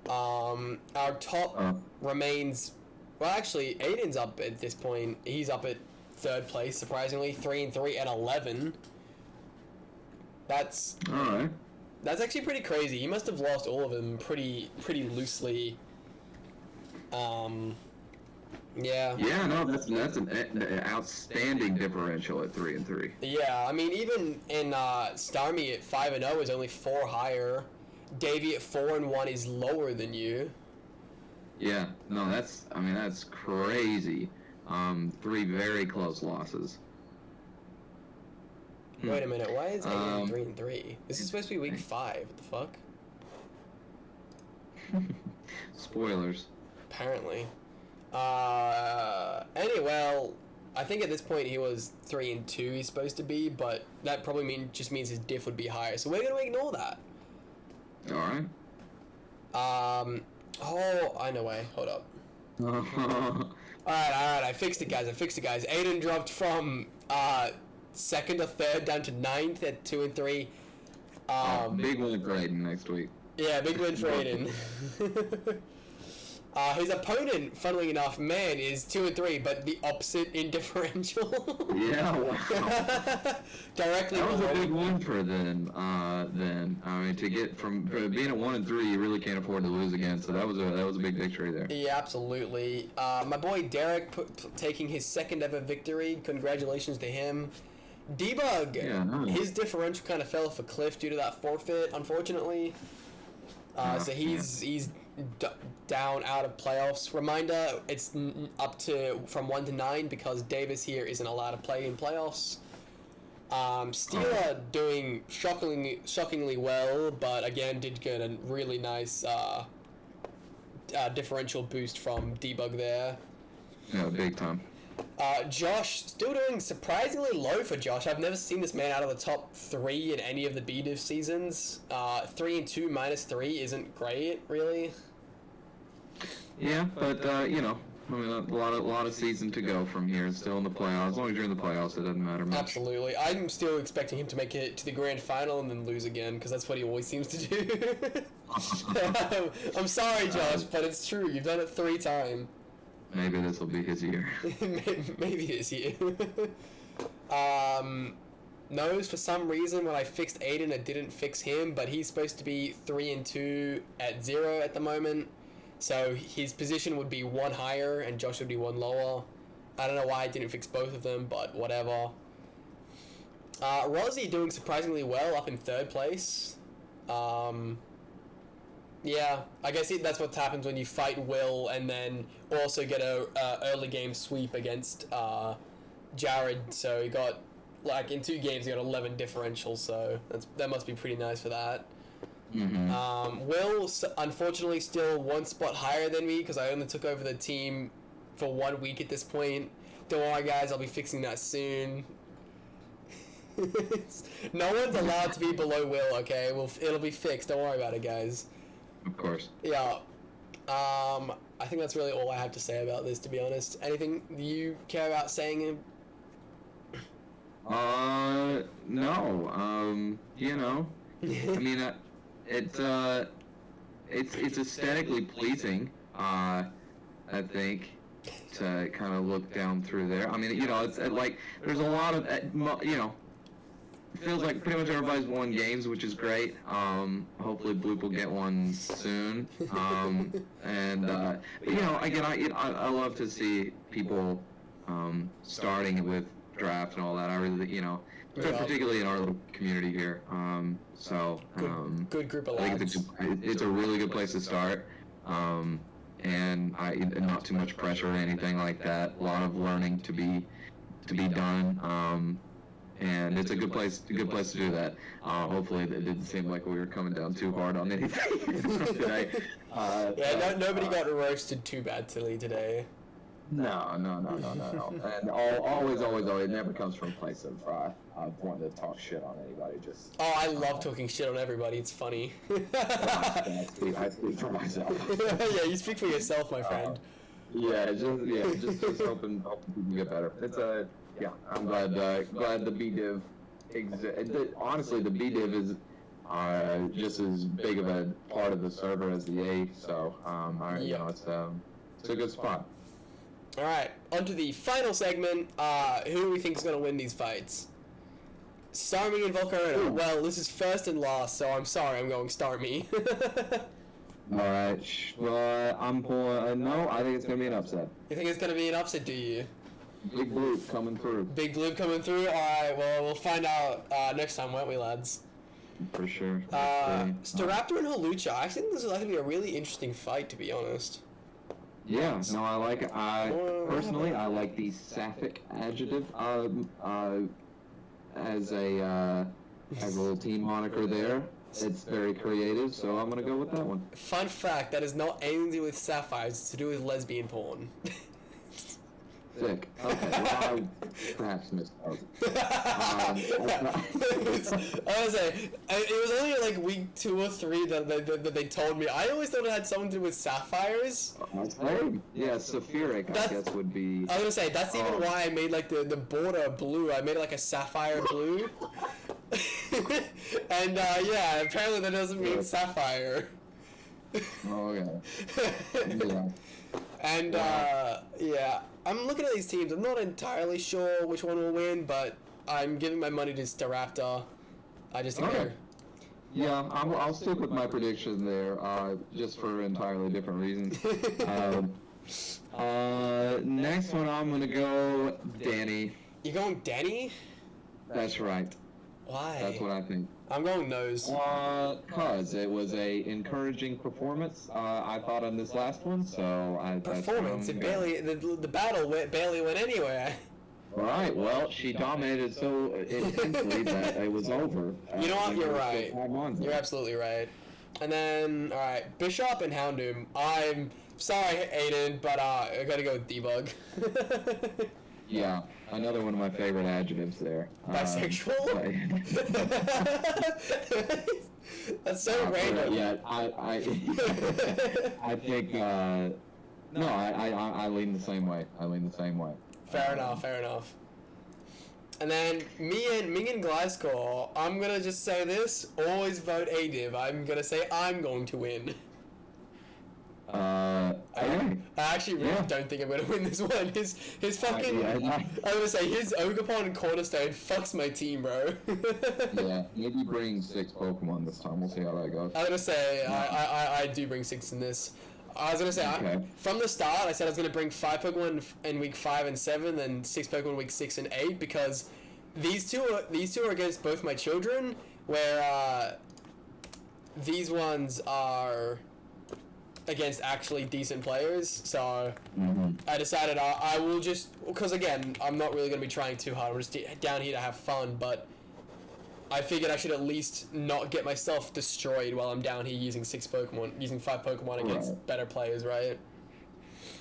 A: Our top remains... Well, actually, Aiden's up at this point. He's up at 3rd place, surprisingly. 3-3 at 11. That's...
B: Alright.
A: That's actually pretty crazy. He must have lost all of them pretty loosely. Yeah.
B: Yeah, no, that's an outstanding differential at 3-3.
A: Yeah, I mean, even in Starmie at 5-0 is only 4 higher. Davey at 4-1 is lower than you.
B: Yeah, no, that's crazy. 3 very close losses.
A: Wait a minute, why is Aiden 3-3? This is supposed to be week 5. What the fuck?
B: Spoilers.
A: Apparently. Well, I think at this point he was 3-2 he's supposed to be, but that probably just means his diff would be higher, so we're gonna ignore that.
B: Alright.
A: Oh, I know way. Hold up. Alright, I fixed it, guys. Aiden dropped from 2nd or 3rd down to 9th at 2-3.
B: Big win for Aiden next week.
A: Yeah, big win for Aiden. His opponent, funnily enough, man, is 2-3, but the opposite in differential.
B: Yeah, wow.
A: Directly.
B: That was a big win for them. I mean, to get from being at 1-3, you really can't afford to lose again. So that was a big victory there.
A: Yeah, absolutely. My boy Derek taking his 2nd ever victory. Congratulations to him. Debug. Yeah, nice. His differential kind of fell off a cliff due to that forfeit, unfortunately. So he's down out of playoffs. Reminder, it's up to from 1 to 9 because Davis here isn't allowed to play in playoffs. Steeler doing shockingly well, but again did get a really nice differential boost from Debug there.
B: Yeah, big time.
A: Josh, still doing surprisingly low for Josh. I've never seen this man out of the top 3 in any of the B-Div seasons. 3-2 -3 isn't great, really.
B: Yeah, but you know, I mean, a lot of season to go from here. Still in the playoffs. As long as you're in the playoffs, it doesn't matter much.
A: Absolutely. I'm still expecting him to make it to the grand final and then lose again, because that's what he always seems to do. I'm sorry, Josh, but it's true. You've done it 3 times.
B: Maybe this will be his year.
A: Maybe this year. Nose, for some reason, when I fixed Aiden, it didn't fix him, but he's supposed to be 3-2 at 0 at the moment. So his position would be 1 higher, and Josh would be 1 lower. I don't know why I didn't fix both of them, but whatever. Rozzy doing surprisingly well, up in 3rd place. Yeah, I guess that's what happens when you fight Will and then also get a early game sweep against Jared, so he got, like, in 2 games he got 11 differential, so that must be pretty nice for that.
B: Mm-hmm.
A: Will, unfortunately, still 1 spot higher than me, because I only took over the team for 1 week at this point. Don't worry, guys, I'll be fixing that soon. No one's allowed to be below Will, okay? It'll be fixed, don't worry about it, guys.
B: Of course.
A: Yeah. I think that's really all I have to say about this, to be honest. Anything you care about saying?
B: No. You know, I mean, it's aesthetically pleasing, I think, to kind of look down through there. I mean, you know, it's like, there's a lot of, you know, it feels like pretty much everybody's won games, which is great. Hopefully Bloop will get one soon. But, you know, again, I love to see people starting with draft and all that. I really, you know, particularly in our little community here. Good
A: group of
B: lads. I think it's a really good place to start. And not too much pressure or anything like that. A lot of learning to be done. And it's a good place to do that. Hopefully it didn't seem like we were coming down too hard on anything today.
A: Nobody got roasted too badly today.
B: No. And always, it never comes from a place of wanting to talk shit on anybody. Just
A: I love talking shit on everybody. It's funny.
B: I speak for myself.
A: Yeah, you speak for yourself, my friend.
B: Just hoping people get better. It's I'm glad the B-Div exists. Honestly, the B-Div is just as big of a part of the server as the A, so you know, it's a good spot.
A: All right, on to the final segment. Who do we think is going to win these fights? Starmie and Volcarona. Ooh. Well, this is first and last, so I'm sorry, I'm going Starmie.
B: Alright, well, I'm pulling, no, I think it's going to be an upset.
A: You think it's going to be an upset, do you?
B: Big Bloop coming through.
A: Big Bloop coming through? Alright, well, we'll find out next time, won't we, lads?
B: For sure.
A: Staraptor and Hawlucha. I think this is going to be a really interesting fight, to be honest.
B: Yeah, no, I like it. Personally, I like the Sapphic adjective as a little team moniker there. It's very creative, so I'm gonna go with that one.
A: Fun fact, that is not anything to do with sapphires, it's to do with lesbian porn.
B: Sick. Okay, well, I perhaps missed out.
A: I was say, it was only like week 2 or 3 that they told me. I always thought it had something to do with sapphires.
B: Yeah, Sapphic, I guess, would be...
A: I was gonna say, that's even why I made like the border blue. I made it like a sapphire blue. And yeah, apparently that doesn't mean sapphire.
B: Oh, yeah. Yeah.
A: And yeah, I'm looking at these teams. I'm not entirely sure which one will win, but I'm giving my money to Staraptor. I just think they're...
B: Yeah, I'll stick with my prediction there, just for entirely different reasons. Next one, I'm gonna go Danny.
A: You're going Danny?
B: That's right.
A: Why?
B: That's what I think.
A: I'm going Nose.
B: Cause it was a encouraging performance, I thought, on this last one, so
A: Performance? It barely, the battle barely went anywhere.
B: Alright, well, she dominated so intensely that it was over.
A: You know what, you're right. You're absolutely right. And then, alright, Bisharp and Houndoom. I'm sorry, Aiden, but I gotta go with Debug.
B: Yeah, another one of my favorite adjectives there.
A: Bisexual? That's so random.
B: Yeah, I think, no, I lean the same way.
A: Fair enough. And then Ming and Gliscor, I'm gonna just say this, always vote A-Div. I'm gonna say I'm going to win.
B: I
A: actually really don't think I'm gonna win this one. His fucking... I was gonna say, his Ogerpon and Cornerstone fucks my team, bro.
B: Yeah, maybe bring 6 Pokemon this time. We'll see how that goes.
A: I was gonna say, I do bring 6 in this. I was gonna say, from the start, I said I was gonna bring 5 Pokemon in week 5 and 7, then 6 Pokemon in week 6 and 8, because these two are against both my children, where these ones are against actually decent players, so I decided I will just, because again, I'm not really going to be trying too hard, I'm just down here to have fun, but I figured I should at least not get myself destroyed while I'm down here using 5 Pokemon against better players, right?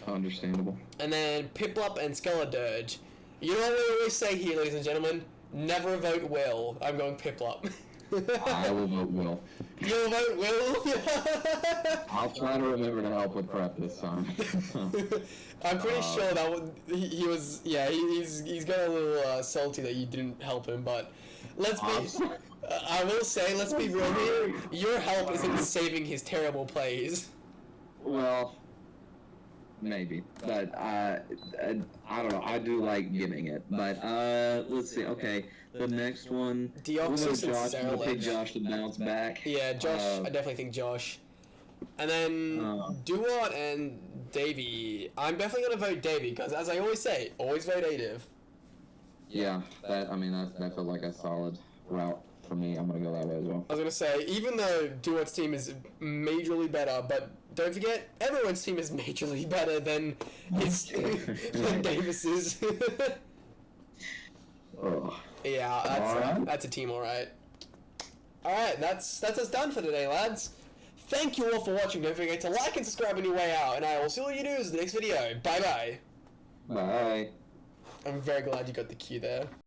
B: Understandable.
A: And then Piplup and Skeledirge. You know what we always say here, ladies and gentlemen? Never vote Will. I'm going Piplup.
B: I will vote Will.
A: You'll vote Will?
B: I'll try to remember to help with prep this time.
A: I'm pretty sure that he was, yeah, he's got a little salty that you didn't help him, but let's be, I will say, let's be real here, your help isn't saving his terrible plays.
B: Well, maybe, but I don't know, I do like giving it, but let's see, okay, the next one,
A: Deoxys and
B: Josh, I'm gonna pick
A: Ceruledge.
B: Josh to bounce back.
A: Yeah, Josh, I definitely think Josh. And then Dewott and Davey. I'm definitely going to vote Davey, because as I always say, always vote Adив.
B: Yeah, that felt like a solid route for me. I'm going to go that way as well.
A: I was going to say, even though Dewott's team is majorly better, but don't forget, everyone's team is majorly better than than Davis's. Yeah, that's a team, alright. Alright, that's us done for today, lads. Thank you all for watching. Don't forget to like and subscribe on your way out, and I will see all you do in the next video. Bye-bye.
B: Bye.
A: I'm very glad you got the cue there.